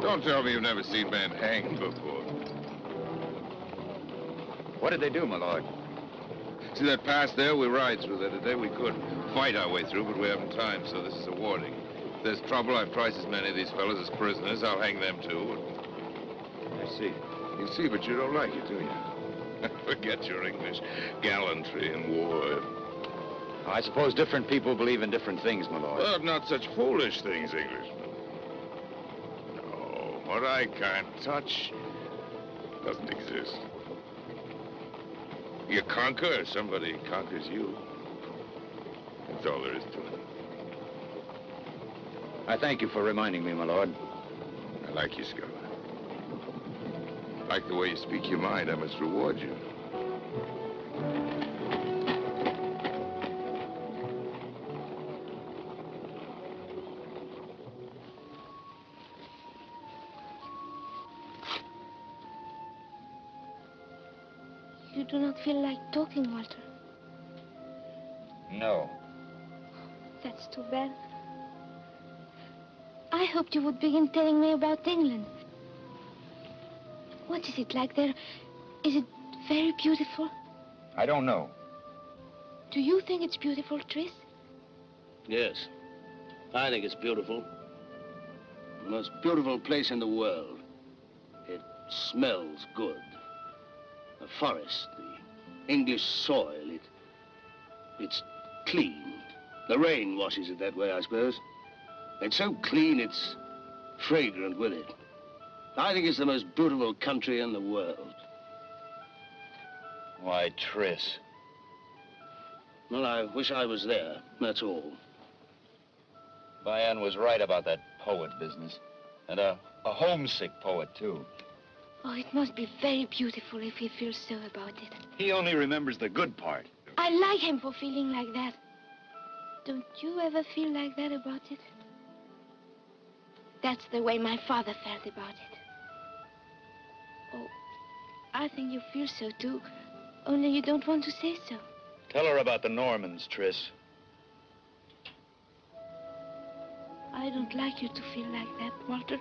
Don't tell me you've never seen men hanged before. What did they do, my lord? See that pass there? We ride through there today. We could fight our way through, but we haven't time, so this is a warning. If there's trouble, I've twice as many of these fellas as prisoners. I'll hang them too. I see. You see, but you don't like it, do you? Forget your English gallantry in war. I suppose different people believe in different things, my lord. But not such foolish things, Englishmen. No, what I can't touch doesn't exist. You conquer, somebody conquers you. That's all there is to it. I thank you for reminding me, my lord. I like you, Scholar. I like the way you speak your mind. I must reward you. You do not feel like talking, Walter. No. That's too bad. I hoped you would begin telling me about England. What is it like there? Is it very beautiful? I don't know. Do you think it's beautiful, Tris? Yes. I think it's beautiful. The most beautiful place in the world. It smells good. The forest, the English soil, it's clean. The rain washes it that way, I suppose. It's so clean, it's fragrant with it. I think it's the most beautiful country in the world. Why, Tris. Well, I wish I was there, that's all. Bayan was right about that poet business. And a homesick poet, too. Oh, it must be very beautiful if he feels so about it. He only remembers the good part. I like him for feeling like that. Don't you ever feel like that about it? That's the way my father felt about it. Oh, I think you feel so too, only you don't want to say so. Tell her about the Normans, Tris. I don't like you to feel like that, Walter.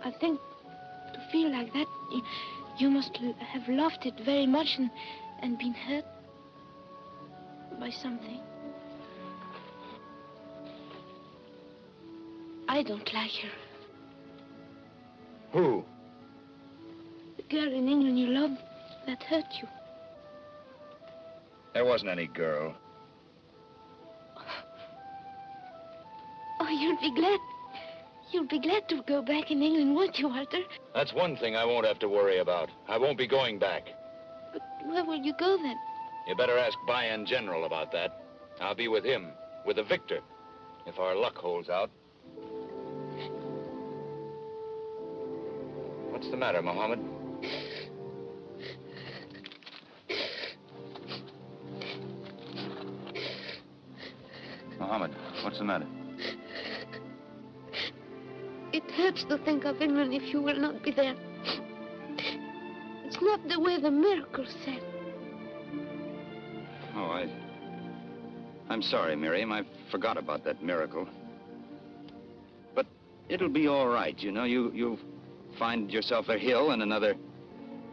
I think to feel like that, you must have loved it very much and been hurt by something. I don't like her. Who? The girl in England you loved that hurt you. There wasn't any girl. Oh, you'll be glad. You'll be glad to go back in England, won't you, Walter? That's one thing I won't have to worry about. I won't be going back. But where will you go then? You better ask Bayan General about that. I'll be with him, with the victor, if our luck holds out. What's the matter, Mohammed? Mohammed, what's the matter? It hurts to think of England if you will not be there. It's not the way the miracle said. Oh, I'm sorry, Miriam. I forgot about that miracle. But it'll be all right, you know. You'll find yourself a hill and another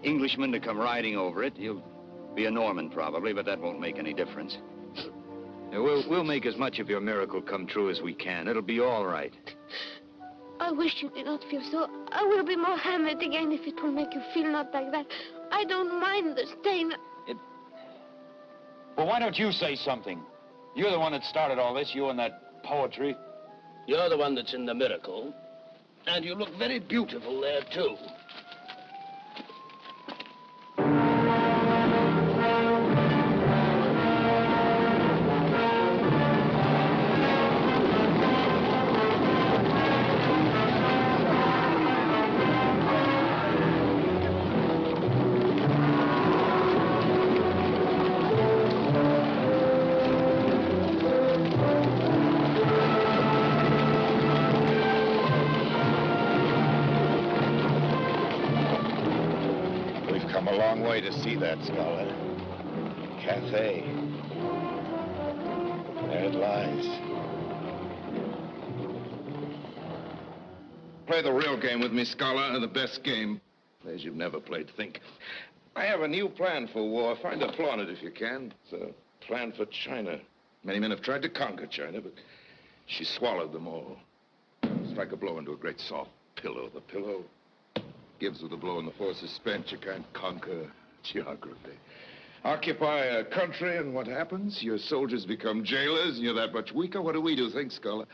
Englishman to come riding over it. You'll be a Norman, probably, but that won't make any difference. We'll make as much of your miracle come true as we can. It'll be all right. I wish you did not feel so. I will be more hammered again if it will make you feel not like that. I don't mind the stain. Well, why don't you say something? You're the one that started all this, you and that poetry. You're the one that's in the miracle. And you look very beautiful there, too. To see that, scholar. Cathay. There it lies. Play the real game with me, scholar, the best game. As you've never played, think. I have a new plan for war. Find a flaw in it if you can. It's a plan for China. Many men have tried to conquer China, but she swallowed them all. Strike a blow into a great soft pillow. The pillow gives with a blow and the force is spent. You can't conquer geography. Occupy a country, and what happens? Your soldiers become jailers, and you're that much weaker. What do? Think, scholar?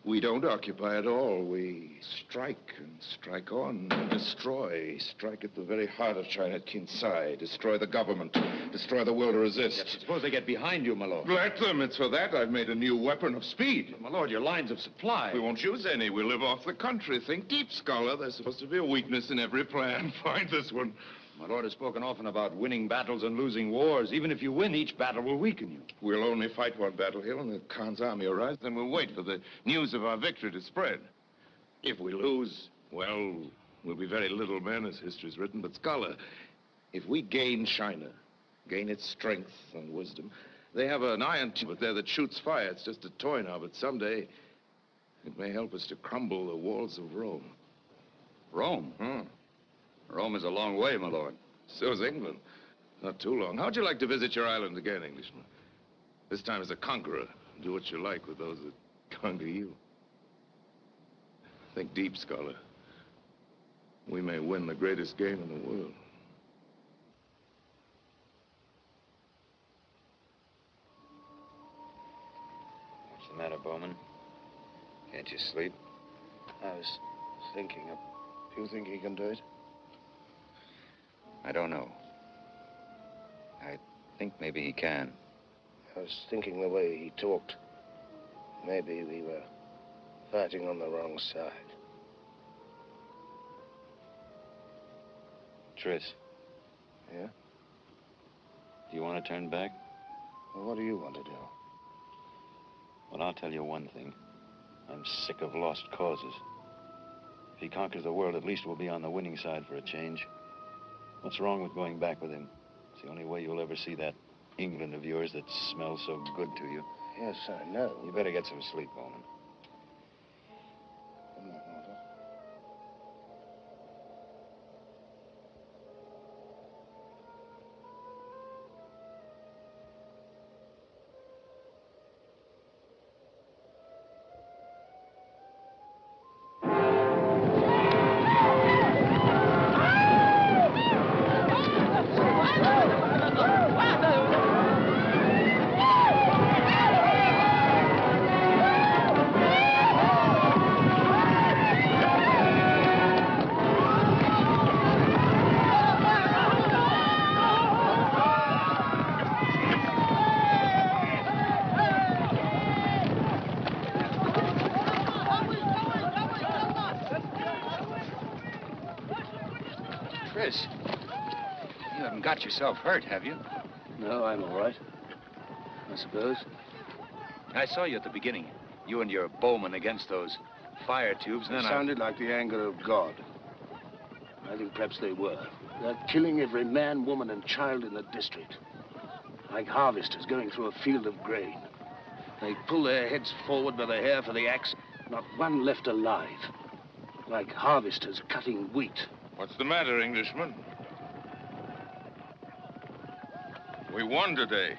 We don't occupy at all. We strike and strike on and destroy. Strike at the very heart of China, at Kinsai. Destroy the government. Destroy the will to resist. Yes, suppose they get behind you, my lord. Let them. It's for that I've made a new weapon of speed. But, my lord, your lines of supply. We won't use any. We live off the country. Think deep, scholar. There's supposed to be a weakness in every plan. Find this one. My lord has spoken often about winning battles and losing wars. Even if you win, each battle will weaken you. We'll only fight one battle here when the Khan's army arrives, then we'll wait for the news of our victory to spread. If we lose, well, we'll be very little men, as history's written. But, scholar, if we gain China, gain its strength and wisdom, they have an iron tube there that shoots fire. It's just a toy now, but someday it may help us to crumble the walls of Rome. Rome? Rome is a long way, my lord. So's England. Not too long. How'd you like to visit your island again, Englishman? This time as a conqueror. Do what you like with those that conquer you. Think deep, scholar. We may win the greatest game in the world. What's the matter, Bowman? Can't you sleep? I was thinking. Do you think he can do it? I don't know. I think maybe he can. I was thinking the way he talked. Maybe we were fighting on the wrong side. Tris. Yeah? Do you want to turn back? Well, what do you want to do? Well, I'll tell you one thing. I'm sick of lost causes. If he conquers the world, at least we'll be on the winning side for a change. What's wrong with going back with him? It's the only way you'll ever see that England of yours that smells so good to you. Yes, I know. You better get some sleep, Bowman. I'm not going to. Chris, you haven't got yourself hurt, have you? No, I'm all right. I suppose. I saw you at the beginning. You and your bowman against those fire tubes, and It then sounded like the anger of God. I think perhaps they were. They're killing every man, woman, and child in the district. Like harvesters going through a field of grain. They pull their heads forward by the hair for the axe. Not one left alive. Like harvesters cutting wheat. What's the matter, Englishman? We won today.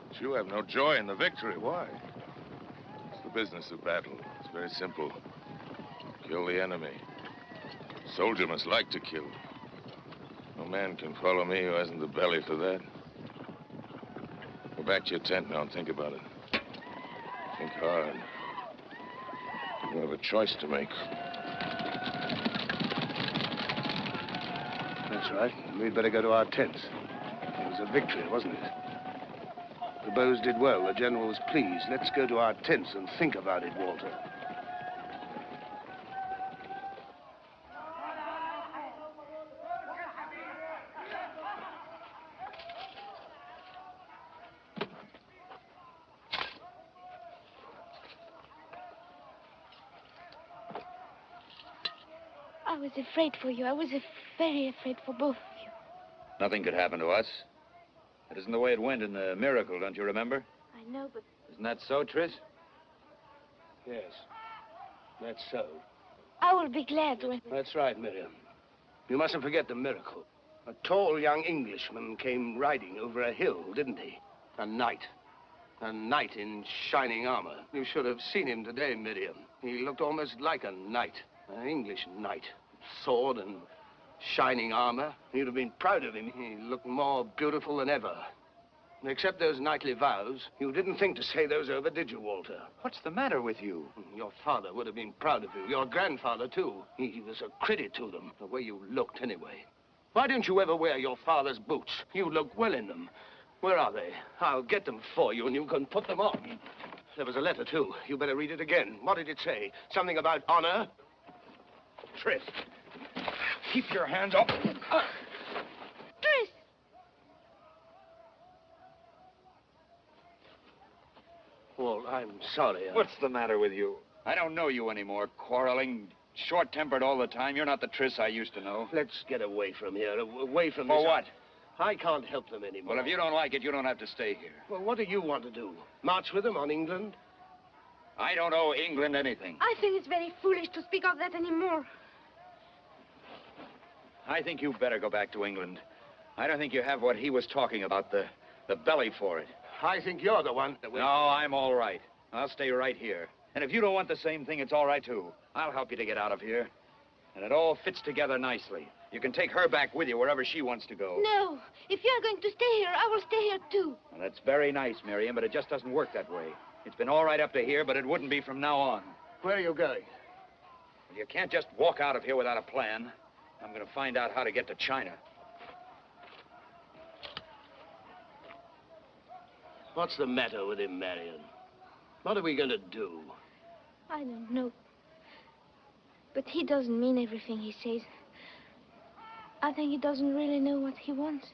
But you have no joy in the victory. Why? It's the business of battle. It's very simple. Kill the enemy. A soldier must like to kill. No man can follow me who hasn't the belly for that. Go back to your tent now and think about it. Think hard. You have a choice to make. That's right. We'd better go to our tents. It was a victory, wasn't it? The bows did well. The general was pleased. Let's go to our tents and think about it, Walter. I was afraid for you. I was very afraid for both of you. Nothing could happen to us. That isn't the way it went in the miracle, don't you remember? I know, but... Isn't that so, Tris? Yes, that's so. I will be glad when... That's right, Maryam. You mustn't forget the miracle. A tall young Englishman came riding over a hill, didn't he? A knight. A knight in shining armor. You should have seen him today, Maryam. He looked almost like a knight. An English knight. Sword and shining armor. You'd have been proud of him. He looked more beautiful than ever. Except those knightly vows, you didn't think to say those over, did you, Walter? What's the matter with you? Your father would have been proud of you. Your grandfather, too. He was a credit to them, the way you looked, anyway. Why didn't you ever wear your father's boots? You look well in them. Where are they? I'll get them for you, and you can put them on. There was a letter, too. You better read it again. What did it say? Something about honor? Tris, keep your hands up. Tris! Well, I'm sorry. What's the matter with you? I don't know you anymore. Quarreling, short-tempered all the time. You're not the Tris I used to know. Let's get away from here, away from For this... what? I can't help them anymore. Well, if you don't like it, you don't have to stay here. Well, what do you want to do? March with them on England? I don't owe England anything. I think it's very foolish to speak of that anymore. I think you better go back to England. I don't think you have what he was talking about, the belly for it. I think you're the one that will... No, I'm all right. I'll stay right here. And if you don't want the same thing, it's all right, too. I'll help you to get out of here. And it all fits together nicely. You can take her back with you wherever she wants to go. No. If you're going to stay here, I will stay here, too. Well, that's very nice, Maryam, but it just doesn't work that way. It's been all right up to here, but it wouldn't be from now on. Where are you going? Well, you can't just walk out of here without a plan. I'm going to find out how to get to China. What's the matter with him, Marion? What are we going to do? I don't know. But he doesn't mean everything he says. I think he doesn't really know what he wants.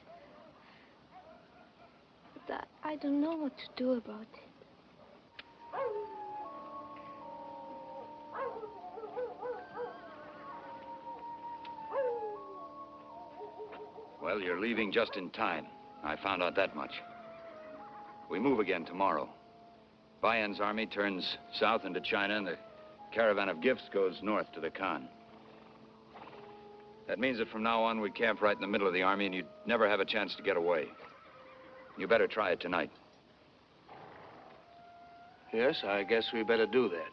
But I don't know what to do about it. Well, you're leaving just in time. I found out that much. We move again tomorrow. Bayan's army turns south into China, and the caravan of gifts goes north to the Khan. That means that from now on, we camp right in the middle of the army, and you'd never have a chance to get away. You better try it tonight. Yes, I guess we better do that.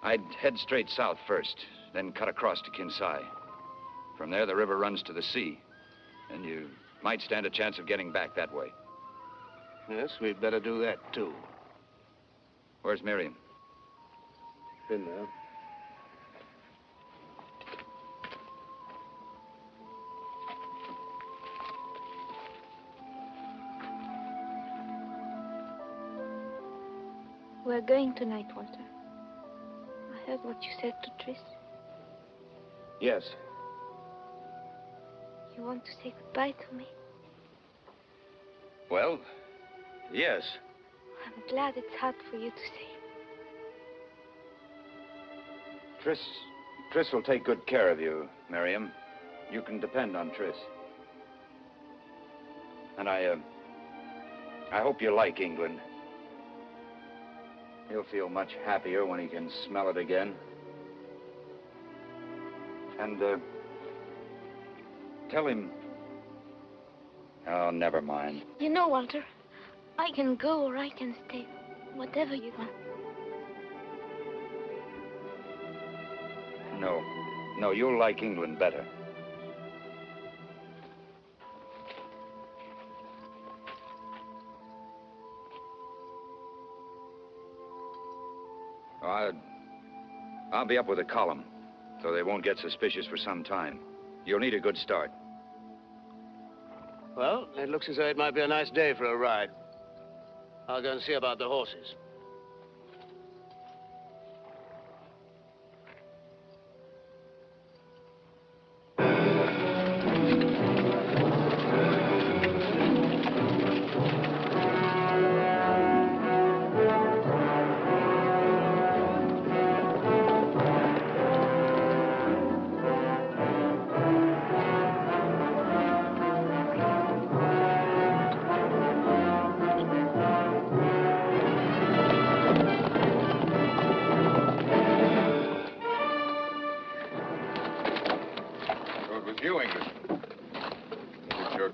I'd head straight south first, then cut across to Kinsai. From there, the river runs to the sea, and you might stand a chance of getting back that way. Yes, we'd better do that, too. Where's Maryam? In there. We're going tonight, Walter. I heard what you said to Tris. Yes. You want to say goodbye to me? Well, yes. I'm glad it's hard for you to say. Tris will take good care of you, Maryam. You can depend on Tris. And I hope you like England. He'll feel much happier when he can smell it again. And, tell him... Oh, never mind. You know, Walter, I can go or I can stay. Whatever you want. No, you'll like England better. I'll be up with a column, so they won't get suspicious for some time. You'll need a good start. Well, it looks as though it might be a nice day for a ride. I'll go and see about the horses.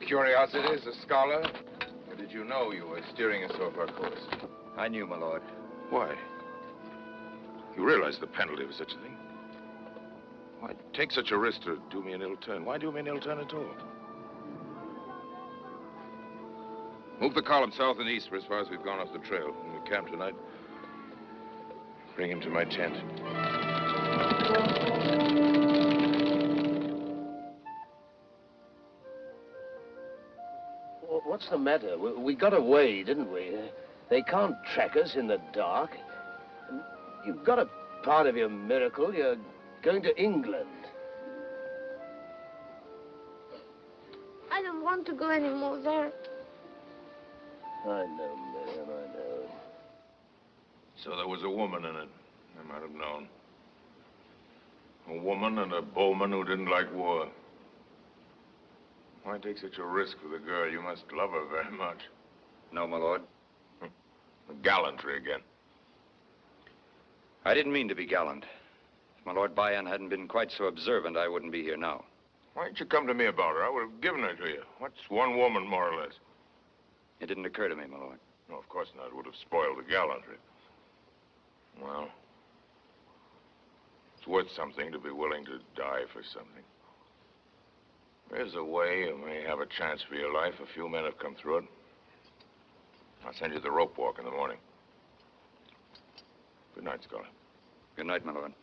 Curiosity as a scholar? Or did you know you were steering us off our course? I knew, my lord. Why? You realize the penalty of such a thing? Why take such a risk to do me an ill turn? Why do me an ill turn at all? Move the column south and east for as far as we've gone off the trail. When we camp tonight, bring him to my tent. What's the matter? We got away, didn't we? They can't track us in the dark. You've got a part of your miracle. You're going to England. I don't want to go anymore there. I know, Maryam, I know. So there was a woman in it. I might have known. A woman and a bowman who didn't like war. Why take such a risk with a girl? You must love her very much. No, my lord. Gallantry again. I didn't mean to be gallant. If my Lord Bayan hadn't been quite so observant, I wouldn't be here now. Why didn't you come to me about her? I would have given her to you. What's one woman, more or less? It didn't occur to me, my lord. No, of course not. It would have spoiled the gallantry. Well, it's worth something to be willing to die for something. There's a way you may have a chance for your life. A few men have come through it. I'll send you the rope walk in the morning. Good night, Scholar. Good night, my lord.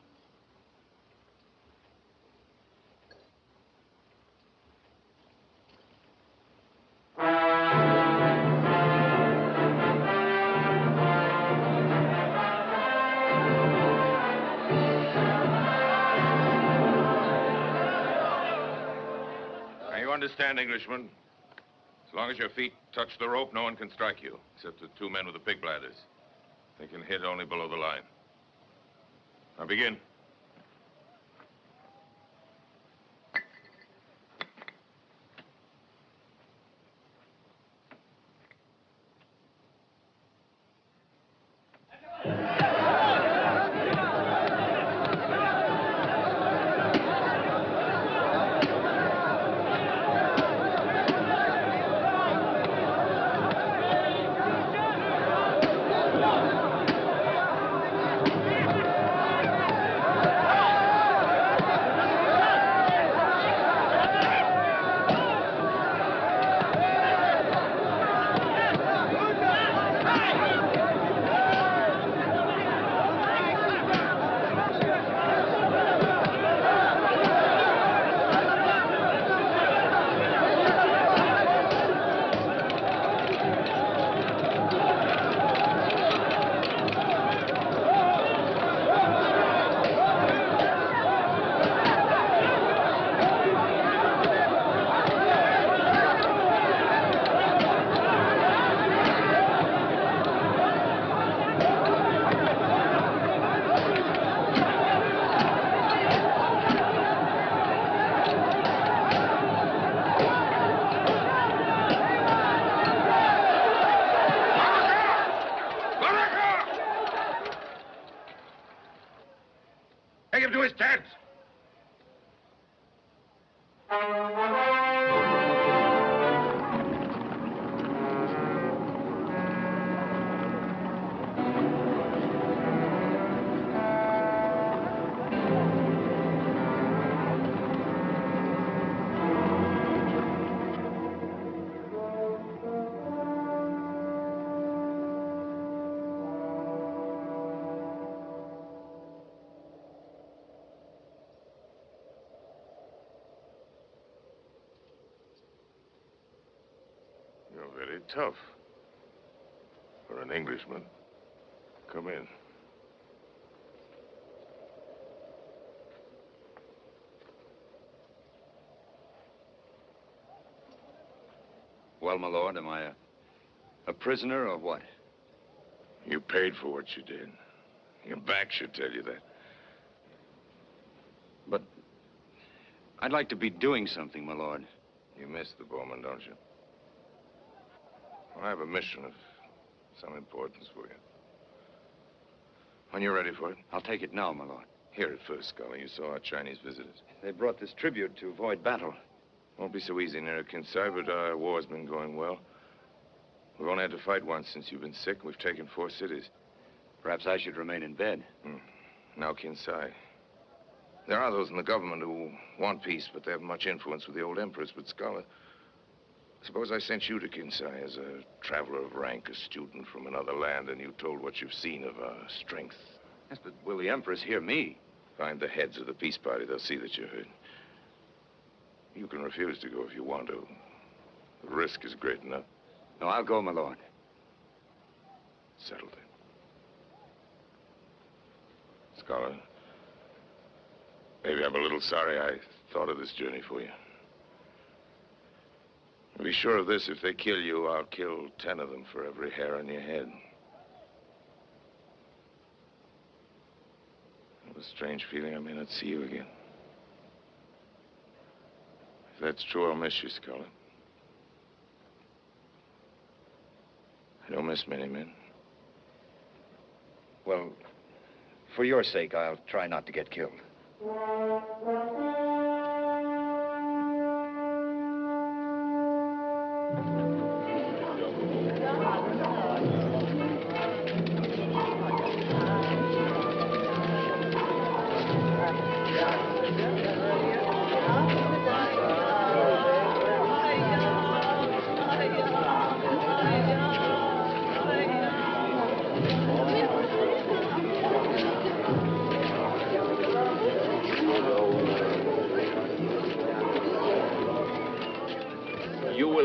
Understand, Englishman? As long as your feet touch the rope, no one can strike you, except the two men with the pig bladders. They can hit only below the line. Now begin. Take him to his tent! very tough. For an Englishman. Come in. Well, my lord, am I a prisoner or what? You paid for what you did. Your back should tell you that. But I'd like to be doing something, my lord. You miss the bowman, don't you? Well, I have a mission of some importance for you. When you're ready for it. I'll take it now, my lord. Hear it first, Scholar. You saw our Chinese visitors. They brought this tribute to avoid battle. Won't be so easy, Kin-Sai, but our war's been going well. We've only had to fight once since you've been sick, and we've taken 4 cities. Perhaps I should remain in bed. Now, Kin-Sai. There are those in the government who want peace, but they haven't much influence with the old empress. But, Scholar, suppose I sent you to Kin-Sai as a traveler of rank, a student from another land, and you told what you've seen of our strength. Yes, but will the empress hear me? Find the heads of the peace party. They'll see that you're hurt. You can refuse to go if you want to. The risk is great enough. No, I'll go, my lord. Settled it. Scholar, maybe I'm a little sorry I thought of this journey for you. Be sure of this, if they kill you, I'll kill 10 of them for every hair on your head. I have a strange feeling I may not see you again. If that's true, I'll miss you, Scholar. I don't miss many men. Well, for your sake, I'll try not to get killed.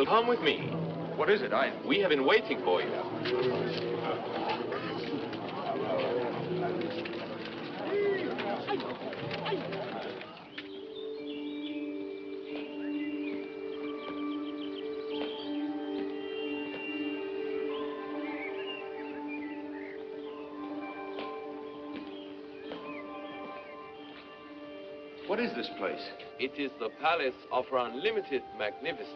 Come with me. What is it? We have been waiting for you. What is this place? It is the palace of her unlimited magnificence.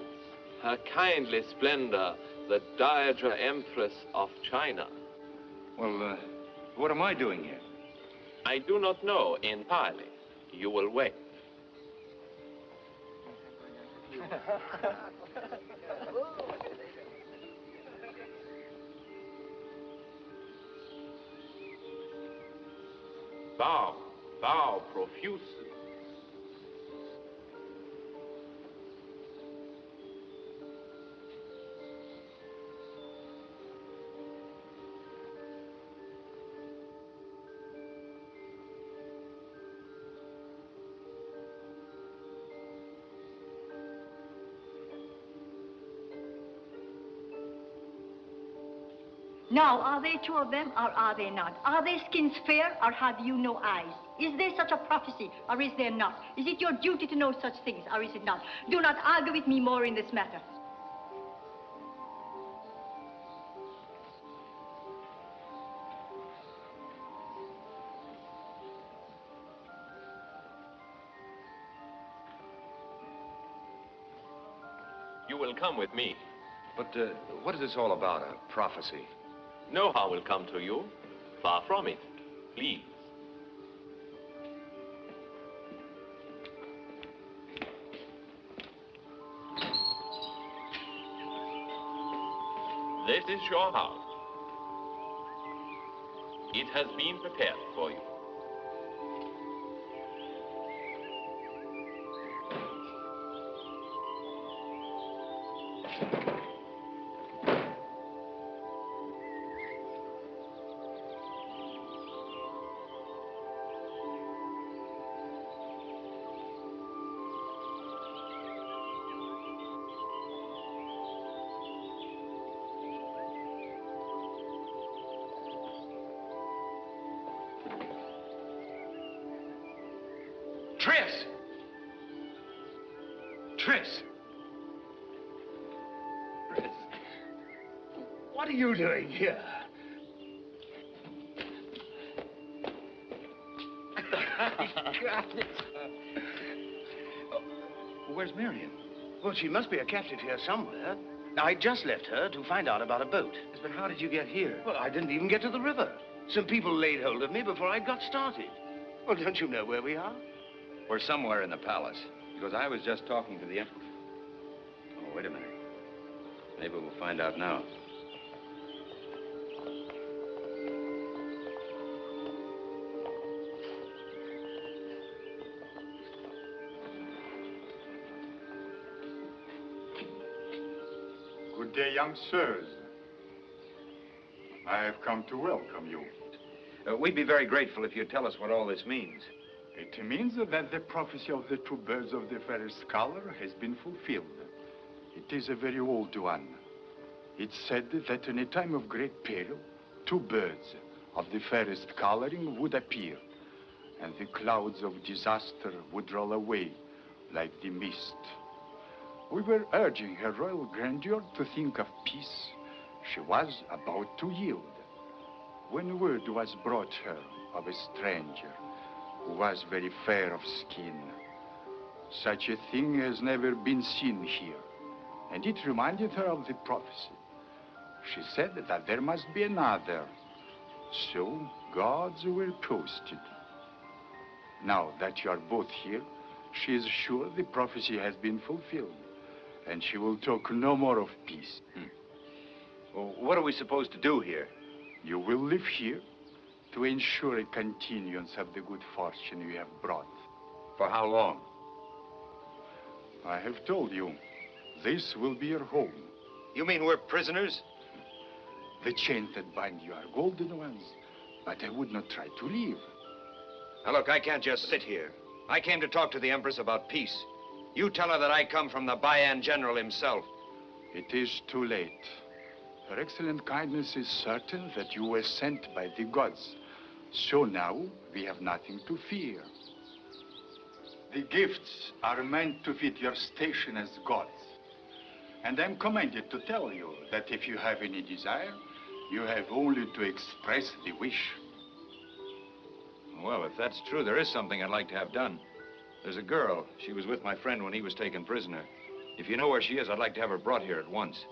Her kindly splendor, the Dowager Empress of China. Well, what am I doing here? I do not know entirely. You will wait. Bow, bow profusely. Now, are there 2 of them, or are there not? Are their skins fair, or have you no eyes? Is there such a prophecy, or is there not? Is it your duty to know such things, or is it not? Do not argue with me more in this matter. You will come with me. But what is this all about, a prophecy? No harm will come to you. Far from it. Please. This is your house. It has been prepared for you. Tris! Tris! Tris! What are you doing here? Where's Maryam? Well, she must be a captive here somewhere. I just left her to find out about a boat. Yes, but how did you get here? Well, I didn't even get to the river. Some people laid hold of me before I got started. Well, don't you know where we are? We're somewhere in the palace, because I was just talking to the emperor. Oh, wait a minute. Maybe we'll find out now. Good day, young sirs. I have come to welcome you. We'd be very grateful if you'd tell us what all this means. It means that the prophecy of the two birds of the fairest color has been fulfilled. It is a very old one. It's said that in a time of great peril, two birds of the fairest coloring would appear, and the clouds of disaster would roll away like the mist. We were urging Her Royal Grandeur to think of peace. She was about to yield, when word was brought her of a stranger who was very fair of skin. Such a thing has never been seen here, and it reminded her of the prophecy. She said that there must be another, so gods were posted. Now that you are both here, she is sure the prophecy has been fulfilled, and she will talk no more of peace. Well, what are we supposed to do here? You will live here to ensure a continuance of the good fortune you have brought. For how long? I have told you, this will be your home. You mean we're prisoners? The chains that bind you are golden ones, but I would not try to leave. Now look, I can't just sit here. I came to talk to the Empress about peace. You tell her that I come from the Bayan General himself. It is too late. Her excellent kindness is certain that you were sent by the gods. So now we have nothing to fear. The gifts are meant to fit your station as gods. And I'm commanded to tell you that if you have any desire, you have only to express the wish. Well, if that's true, there is something I'd like to have done. There's a girl. She was with my friend when he was taken prisoner. If you know where she is, I'd like to have her brought here at once.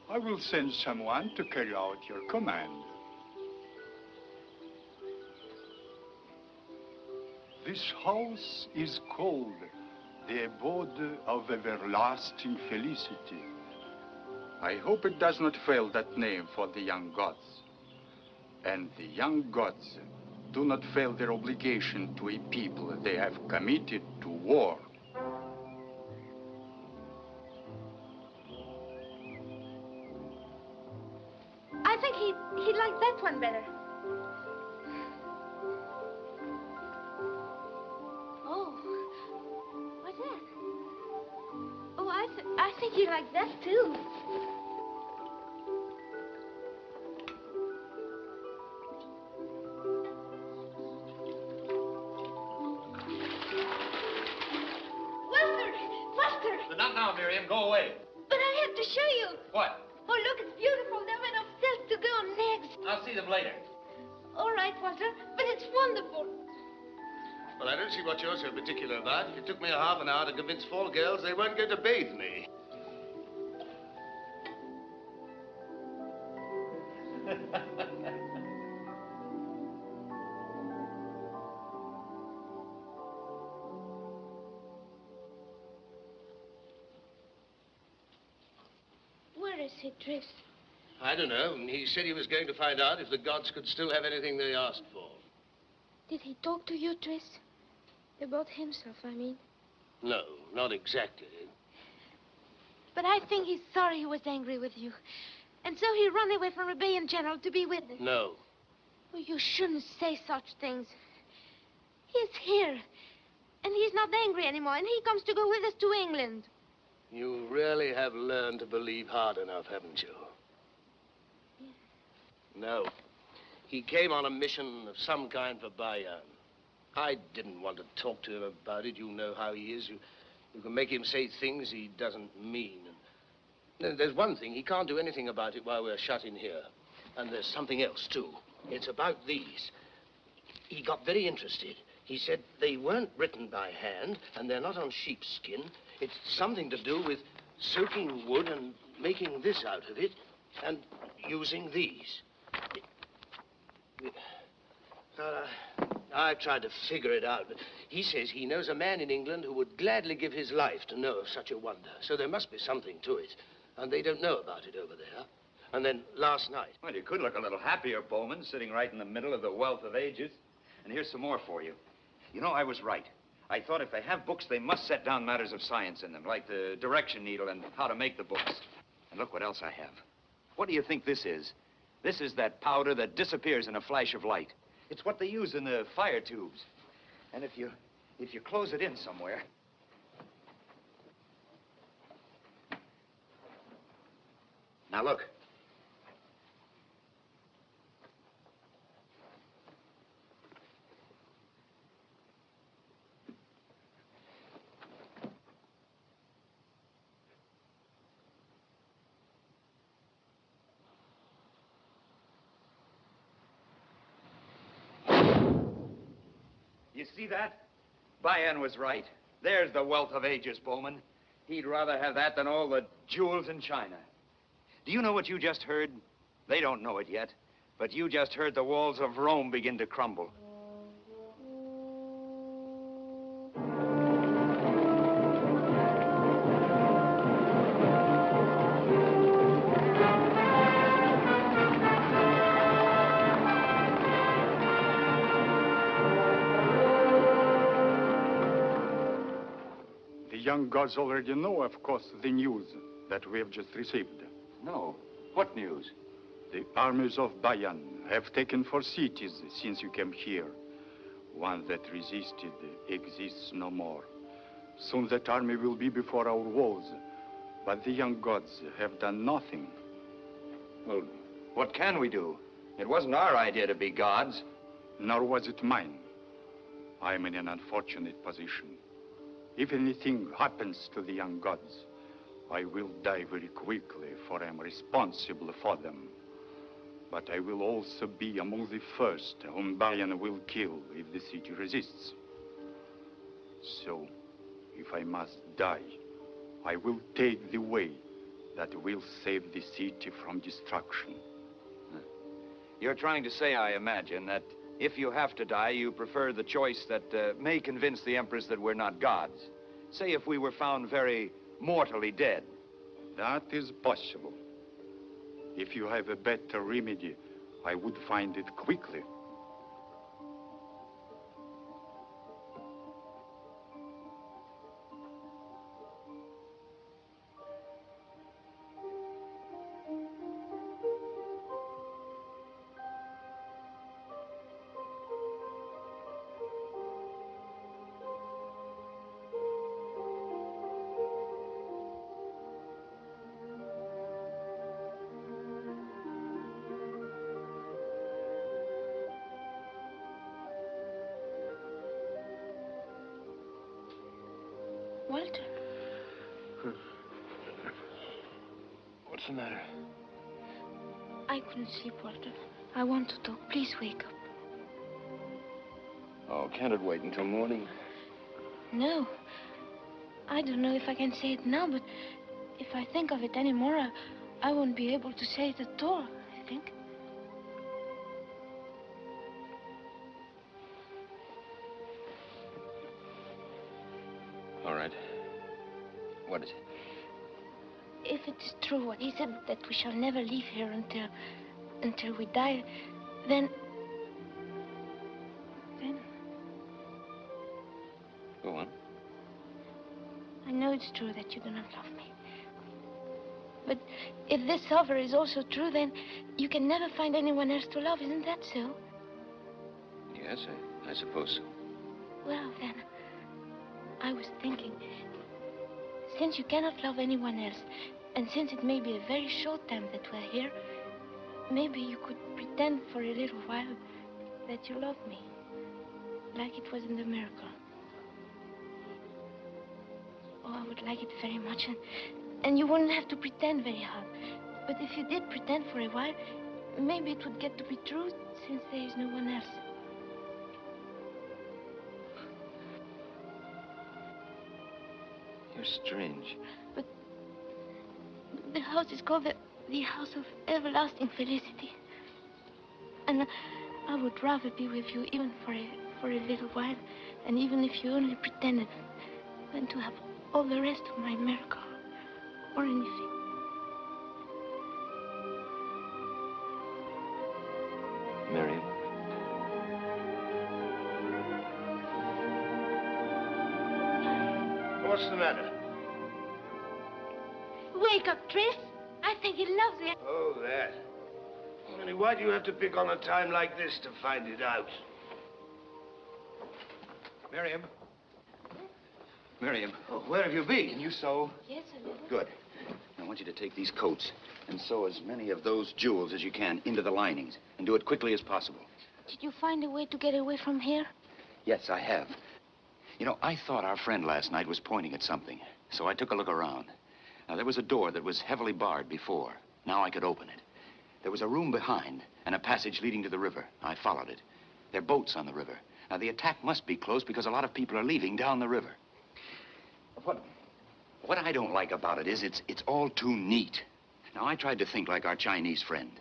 I will send someone to carry out your command. This house is called the abode of everlasting felicity. I hope it does not fail that name for the young gods. And the young gods do not fail their obligation to a people they have committed to war. I think he'd like that one better. Oh, what's that? Oh, I think he'd like that too. But not now, Maryam. Go away. But I have to show you. What? Oh, look, it's beautiful. There were enough silk to go on legs. I'll see them later. All right, Walter, but it's wonderful. Well, I don't see what you're so particular about. It took me a half an hour to convince 4 girls they weren't going to bathe me. Where is he, Tris? I don't know. He said he was going to find out if the gods could still have anything they asked for. Did he talk to you, Tris? About himself, I mean. No, not exactly. But I think he's sorry he was angry with you. And so he ran away from Rebellion General to be with us. No. Oh, you shouldn't say such things. He's here. And he's not angry anymore. And he comes to go with us to England. You really have learned to believe hard enough, haven't you? No. He came on a mission of some kind for Bayan. I didn't want to talk to him about it. You know how he is. You can make him say things he doesn't mean. And there's one thing, he can't do anything about it while we're shut in here. And there's something else, too. It's about these. He got very interested. He said they weren't written by hand, and they're not on sheepskin. It's something to do with soaking wood and making this out of it, and using these. I tried to figure it out, but he says he knows a man in England who would gladly give his life to know of such a wonder. So there must be something to it, and they don't know about it over there. And then last night... Well, you could look a little happier, Bowman, sitting right in the middle of the wealth of ages. And here's some more for you. You know, I was right. I thought if they have books, they must set down matters of science in them, like the direction needle and how to make the books. And look what else I have. What do you think this is? This is that powder that disappears in a flash of light. It's what they use in the fire tubes. And if you close it in somewhere... Now, look. You see that? Bayan was right. There's the wealth of ages, Bowman. He'd rather have that than all the jewels in China. Do you know what you just heard? They don't know it yet, but you just heard the walls of Rome begin to crumble. The young gods already know, of course, the news that we have just received. No. What news? The armies of Bayan have taken 4 cities since you came here. One that resisted exists no more. Soon that army will be before our walls. But the young gods have done nothing. Well, what can we do? It wasn't our idea to be gods. Nor was it mine. I am in an unfortunate position. If anything happens to the young gods, I will die very quickly, for I am responsible for them. But I will also be among the first whom Bayan will kill if the city resists. So, if I must die, I will take the way that will save the city from destruction. You're trying to say, I imagine, that if you have to die, you prefer the choice that may convince the Empress that we're not gods. Say if we were found very mortally dead. That is possible. If you have a better remedy, I would find it quickly. Walter? What's the matter? I couldn't sleep, Walter. I want to talk. Please wake up. Oh, can't it wait until morning? No. I don't know if I can say it now, but if I think of it anymore, I won't be able to say it at all, I think. All right. What is it? If it is true what he said, that we shall never leave here until we die, then... Go on. I know it's true that you do not love me. But if this offer is also true, then you can never find anyone else to love, isn't that so? Yes, I suppose so. Well, then, I was thinking, since you cannot love anyone else, and since it may be a very short time that we're here, maybe you could pretend for a little while that you love me. like it was in the miracle. Oh, I would like it very much, and you wouldn't have to pretend very hard. But if you did pretend for a while, maybe it would get to be true, since there is no one else. You're strange. But the house is called the house of everlasting felicity. And I would rather be with you even for a little while, and even if you only pretended, than to have all the rest of my miracle or anything. Maryam. What's the matter? Wake up, Tris. I think he loves you. Oh, that. Honey, why do you have to pick on a time like this to find it out? Maryam. Maryam. Oh, where have you been? Can you sew? Yes, a little. Good. I want you to take these coats and sew as many of those jewels as you can into the linings, and do it quickly as possible. Did you find a way to get away from here? Yes, I have. You know, I thought our friend last night was pointing at something, so I took a look around. Now, there was a door that was heavily barred before. Now I could open it. There was a room behind and a passage leading to the river. I followed it. There are boats on the river. Now, the attack must be close because a lot of people are leaving down the river. What I don't like about it is it's all too neat. Now, I tried to think like our Chinese friend.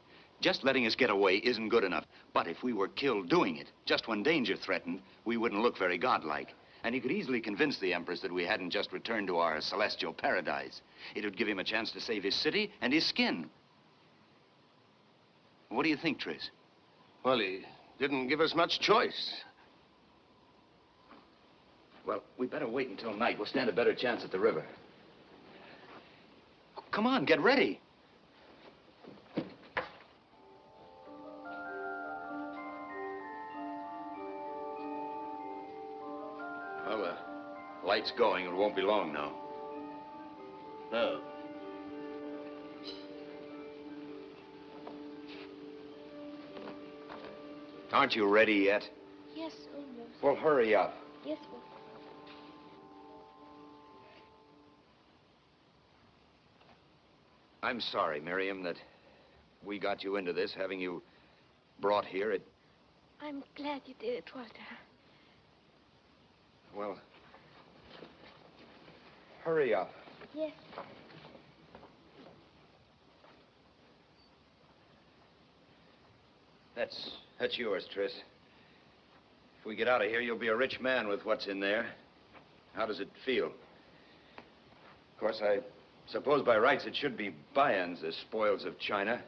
Just letting us get away isn't good enough. But if we were killed doing it, just when danger threatened, we wouldn't look very godlike. And he could easily convince the Empress that we hadn't just returned to our celestial paradise. It would give him a chance to save his city and his skin. What do you think, Tris? Well, he didn't give us much choice. Well, we better wait until night. We'll stand a better chance at the river. Come on, get ready. Well, the light's going. It won't be long now. No. Aren't you ready yet? Yes, almost. Well, hurry up. Yes, well. I'm sorry, Maryam, that we got you into this, having you brought here. I'm glad you did it, Walter. Well, hurry up. Yes. That's yours, Tris. If we get out of here, you'll be a rich man with what's in there. How does it feel? Of course, I suppose by rights it should be Bayan's, the spoils of China.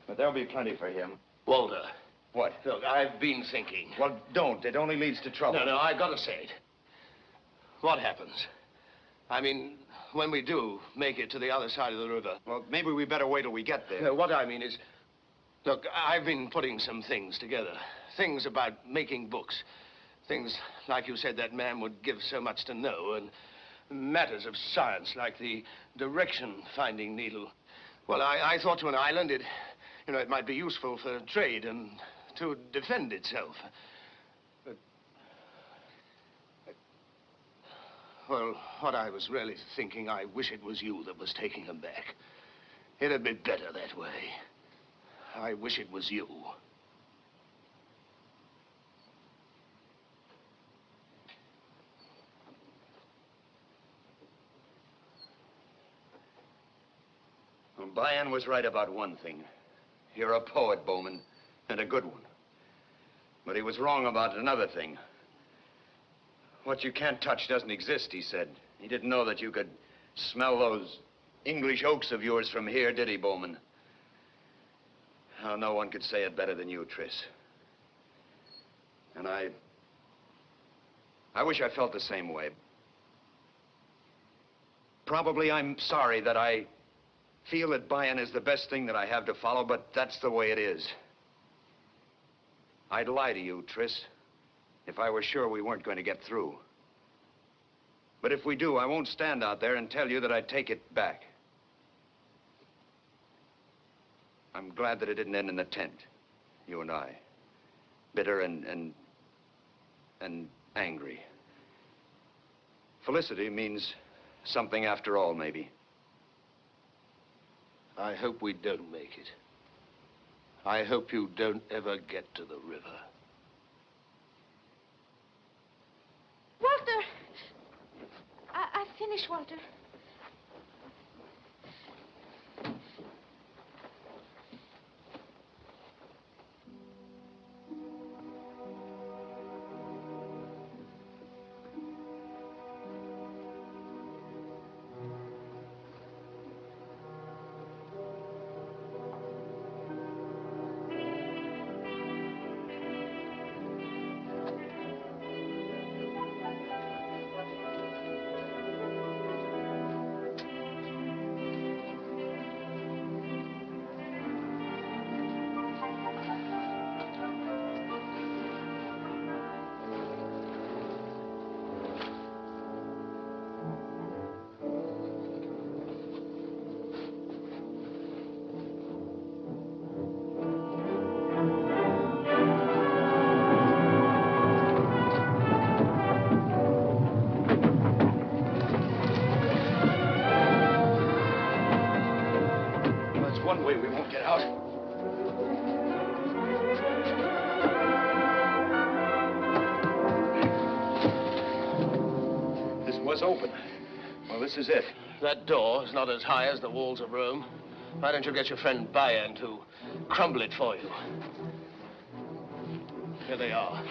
But there'll be plenty for him. Walter. What? Look, I've been thinking. Well, don't. It only leads to trouble. No, I gotta say it. What happens? I mean, when we do make it to the other side of the river. Well, maybe we better wait till we get there. No, what I mean is, look, I've been putting some things together. Things about making books. Things, like you said, that man would give so much to know. And matters of science, like the direction-finding needle. Well, I thought to an island, it might be useful for trade and to defend itself. But, well, what I was really thinking, I wish it was you that was taking them back. It'd be better that way. I wish it was you. Well, Bayan was right about one thing. You're a poet, Bowman, and a good one. But he was wrong about another thing. What you can't touch doesn't exist, he said. He didn't know that you could smell those English oaks of yours from here, did he, Bowman? Oh, no one could say it better than you, Tris. And I wish I felt the same way. Probably I'm sorry that I feel that Bayan is the best thing that I have to follow, but that's the way it is. I'd lie to you, Tris, if I were sure we weren't going to get through. But if we do, I won't stand out there and tell you that I'd take it back. I'm glad that it didn't end in the tent, you and I. Bitter and and angry. Felicity means something after all, maybe. I hope we don't make it. I hope you don't ever get to the river. Walter! I've finished, Walter. One way we won't get out. This was open. Well, this is it. That door is not as high as the walls of Rome. Why don't you get your friend Bayan to crumble it for you? Here they are.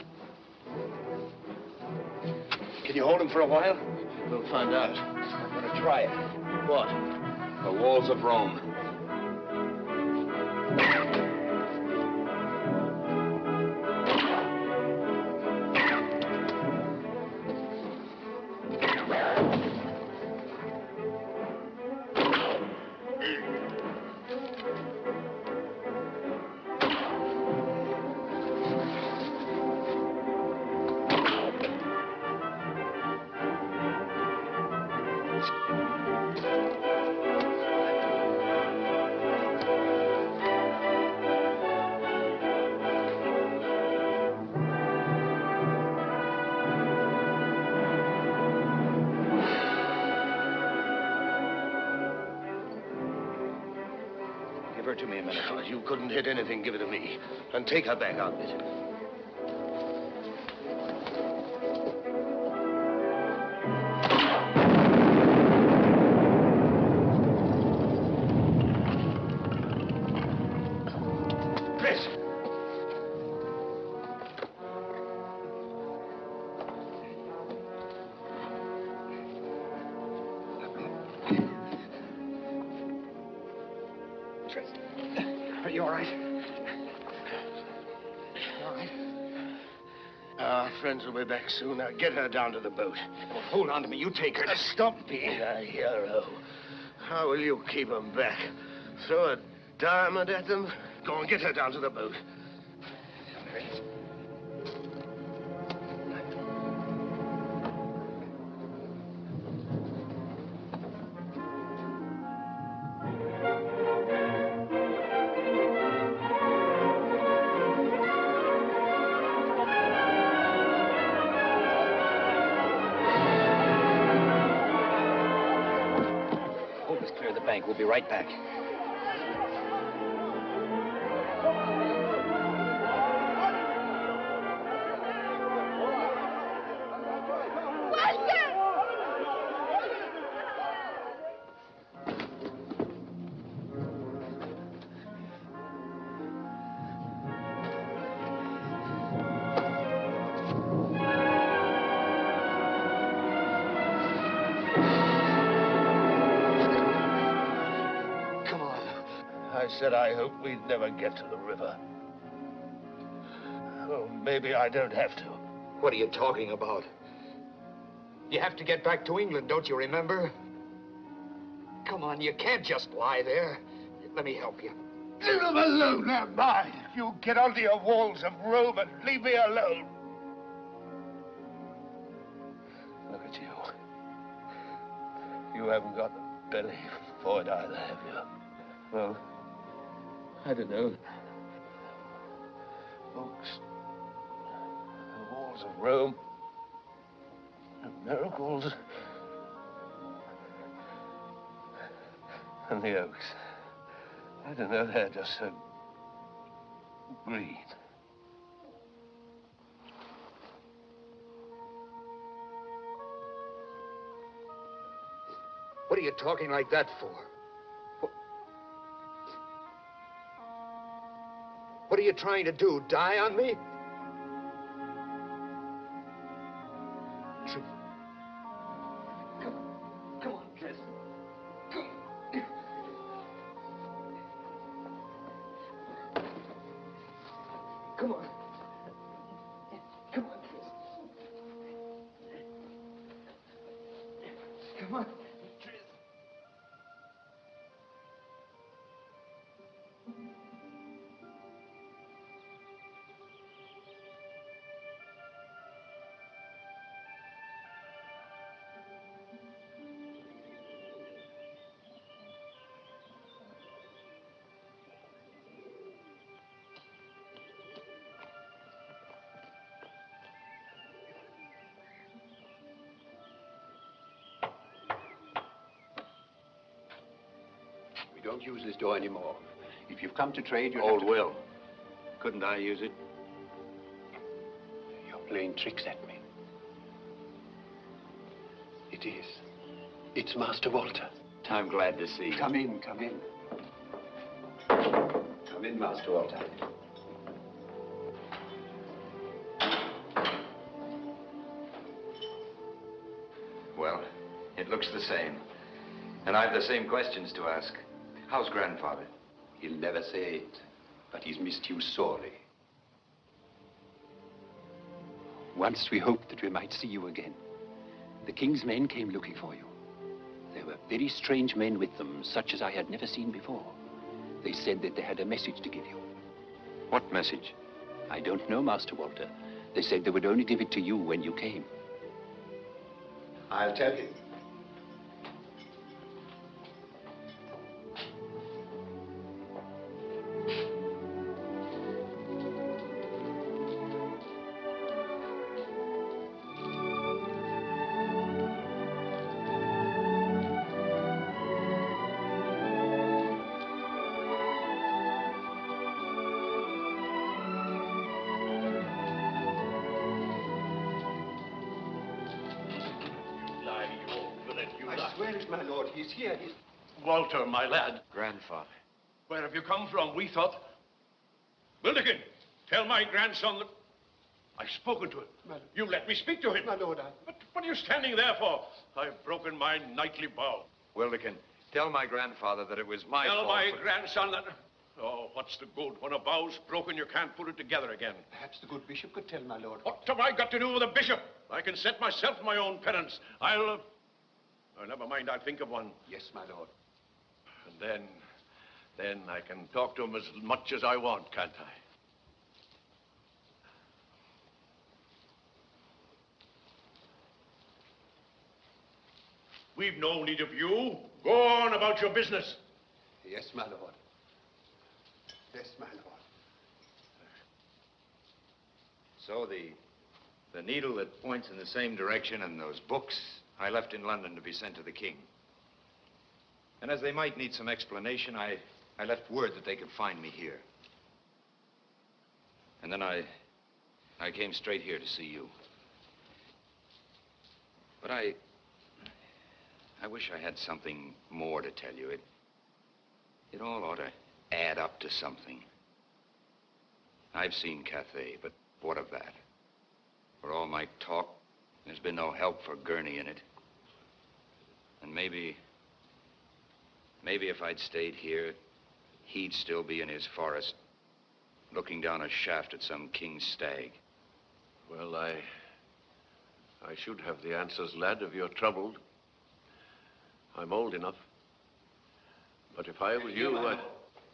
Can you hold him for a while? We'll find out. I'm going to try it. What? The walls of Rome. Give her to me a minute. Oh, you couldn't hit anything. Give it to me. And take her back out of it. Are you all right? All right? Our friends will be back soon. Now get her down to the boat. Well, hold on to me. You take her. Stop being a hero. How will you keep them back? Throw a diamond at them? Go on, get her down to the boat. We'll be right back. I said I hope we'd never get to the river. Oh, maybe I don't have to. What are you talking about? You have to get back to England, don't you remember? Come on, you can't just lie there. Let me help you. Leave them alone, they're mine. You get onto your walls of Rome and leave me alone. Look at you. You haven't got the belly for it either, have you? Well, I don't know. Folks, the walls walls of Rome. The miracles. And the oaks. I don't know, they're just so green. What are you talking like that for? What are you trying to do? Die on me? Come on, Chris. Come on. Come on, Chris. Come on. We don't use this door anymore. If you've come to trade, you Old Will. Couldn't I use it? You're playing tricks at me. It is. It's Master Walter. I'm glad to see you. Come in, come in. Come in, Master Walter. Well, it looks the same. And I've the same questions to ask. How's grandfather? He'll never say it, but he's missed you sorely. Once we hoped that we might see you again. The king's men came looking for you. There were very strange men with them, such as I had never seen before. They said that they had a message to give you. What message? I don't know, Master Walter. They said they would only give it to you when you came. I'll tell you. My lord, he's here. Walter, my lad. Grandfather. Where have you come from? We thought... Wildekin, tell my grandson that... I've spoken to him. You let me speak to him. My lord, But what are you standing there for? I've broken my knightly vow. Wildekin, tell my grandfather that it was my fault. Tell my grandson that... Oh, what's the good? When a vow's broken, you can't put it together again. Perhaps the good bishop could tell, my lord. What have I got to do with a bishop? I can set myself my own penance. Oh, never mind, I'll think of one. Yes, my lord. And then I can talk to him as much as I want, can't I? We've no need of you. Go on about your business. Yes, my lord. Yes, my lord. So the needle that points in the same direction and those books I left in London to be sent to the king. And as they might need some explanation, I left word that they could find me here. And then I came straight here to see you. But I wish I had something more to tell you. It all ought to add up to something. I've seen Cathay, but what of that? For all my talk, there's been no help for Gurnie in it. And maybe if I'd stayed here, he'd still be in his forest, looking down a shaft at some king's stag. Well, I should have the answers, lad, if you're troubled. I'm old enough. But if I were you, I'd...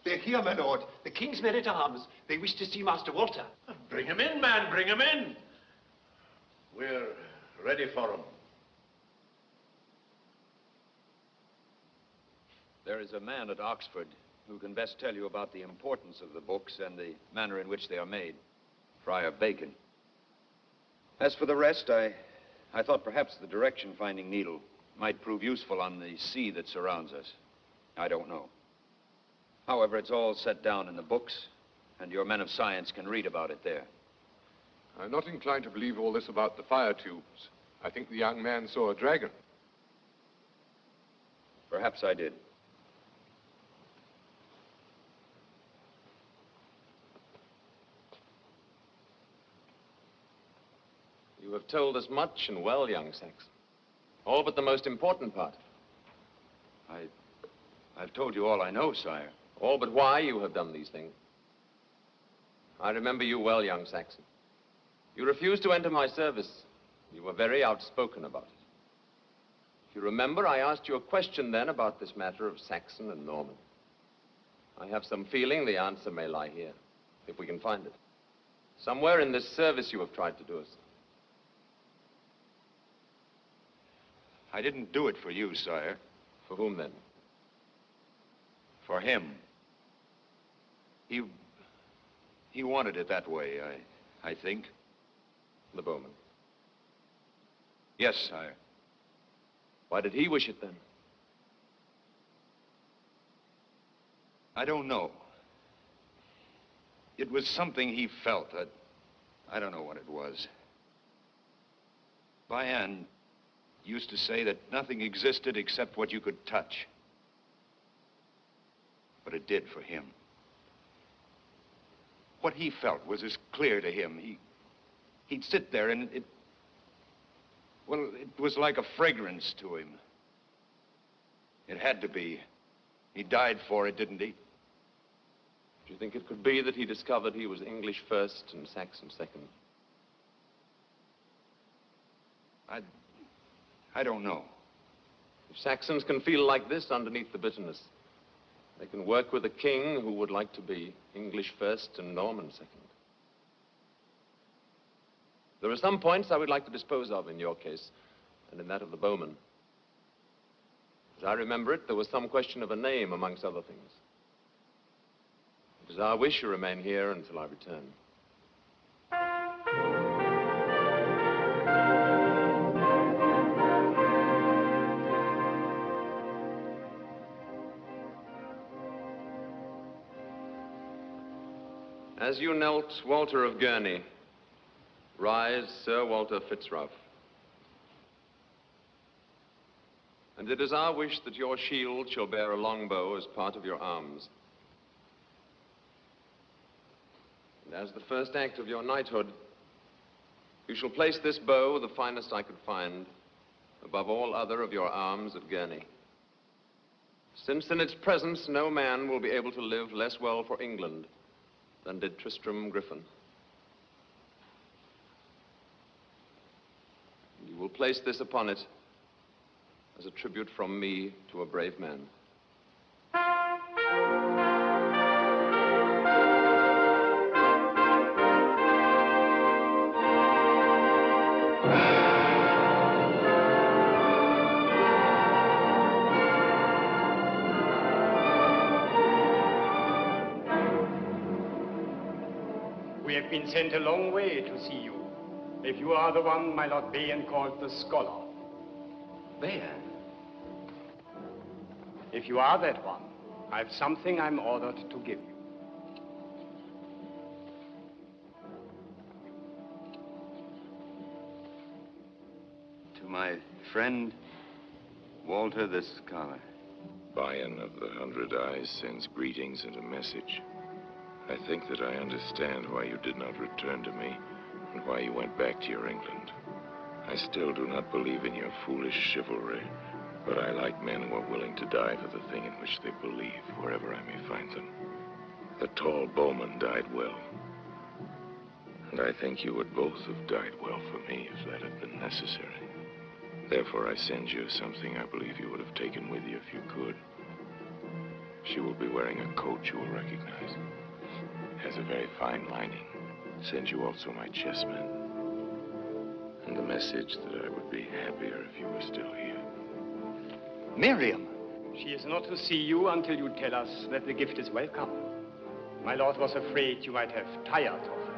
They're here, my lord. The king's men-at-arms. They wish to see Master Walter. Bring him in, man. Bring him in. We're ready for him. There is a man at Oxford who can best tell you about the importance of the books and the manner in which they are made. Friar Bacon. As for the rest, I thought perhaps the direction-finding needle might prove useful on the sea that surrounds us. I don't know. However, it's all set down in the books, and your men of science can read about it there. I'm not inclined to believe all this about the fire tubes. I think the young man saw a dragon. Perhaps I did. You have told us much and well, young Saxon. All but the most important part. I've told you all I know, sire. All but why you have done these things. I remember you well, young Saxon. You refused to enter my service. You were very outspoken about it. If you remember, I asked you a question then about this matter of Saxon and Norman. I have some feeling the answer may lie here, if we can find it. Somewhere in this service you have tried to do us. I didn't do it for you, sire. For whom, then? For him. He wanted it that way, I think. The bowman? Yes, sire. Why did he wish it, then? I don't know. It was something he felt. I don't know what it was. Bayan used to say that nothing existed except what you could touch. But it did for him. What he felt was as clear to him. He'd sit there and it was like a fragrance to him. It had to be. He died for it, didn't he? Do you think it could be that he discovered he was English first and Saxon second? I don't know. If Saxons can feel like this underneath the bitterness, they can work with a king who would like to be English first and Norman second. There are some points I would like to dispose of in your case, and in that of the bowman. As I remember it, there was some question of a name, amongst other things. It is our wish you remain here until I return. As you knelt, Walter of Gurnie, rise, Sir Walter Fitzralph. And it is our wish that your shield shall bear a longbow as part of your arms. And as the first act of your knighthood, you shall place this bow, the finest I could find, above all other of your arms at Gurney. Since in its presence no man will be able to live less well for England than did Tristram Griffin. You will place this upon it as a tribute from me to a brave man. We have been sent a long way to see you. If you are the one my Lord Bayan called the scholar. Bayan? If you are that one, I have something I'm ordered to give you. To my friend, Walter the Scholar. Bayan of the 100 Eyes sends greetings and a message. I think that I understand why you did not return to me and why you went back to your England. I still do not believe in your foolish chivalry, but I like men who are willing to die for the thing in which they believe, wherever I may find them. The tall bowman died well, and I think you would both have died well for me if that had been necessary. Therefore, I send you something I believe you would have taken with you if you could. She will be wearing a coat you will recognize. Has a very fine lining. Send you also my chessmen. And the message that I would be happier if you were still here. Maryam! She is not to see you until you tell us that the gift is welcome. My lord was afraid you might have tired of her.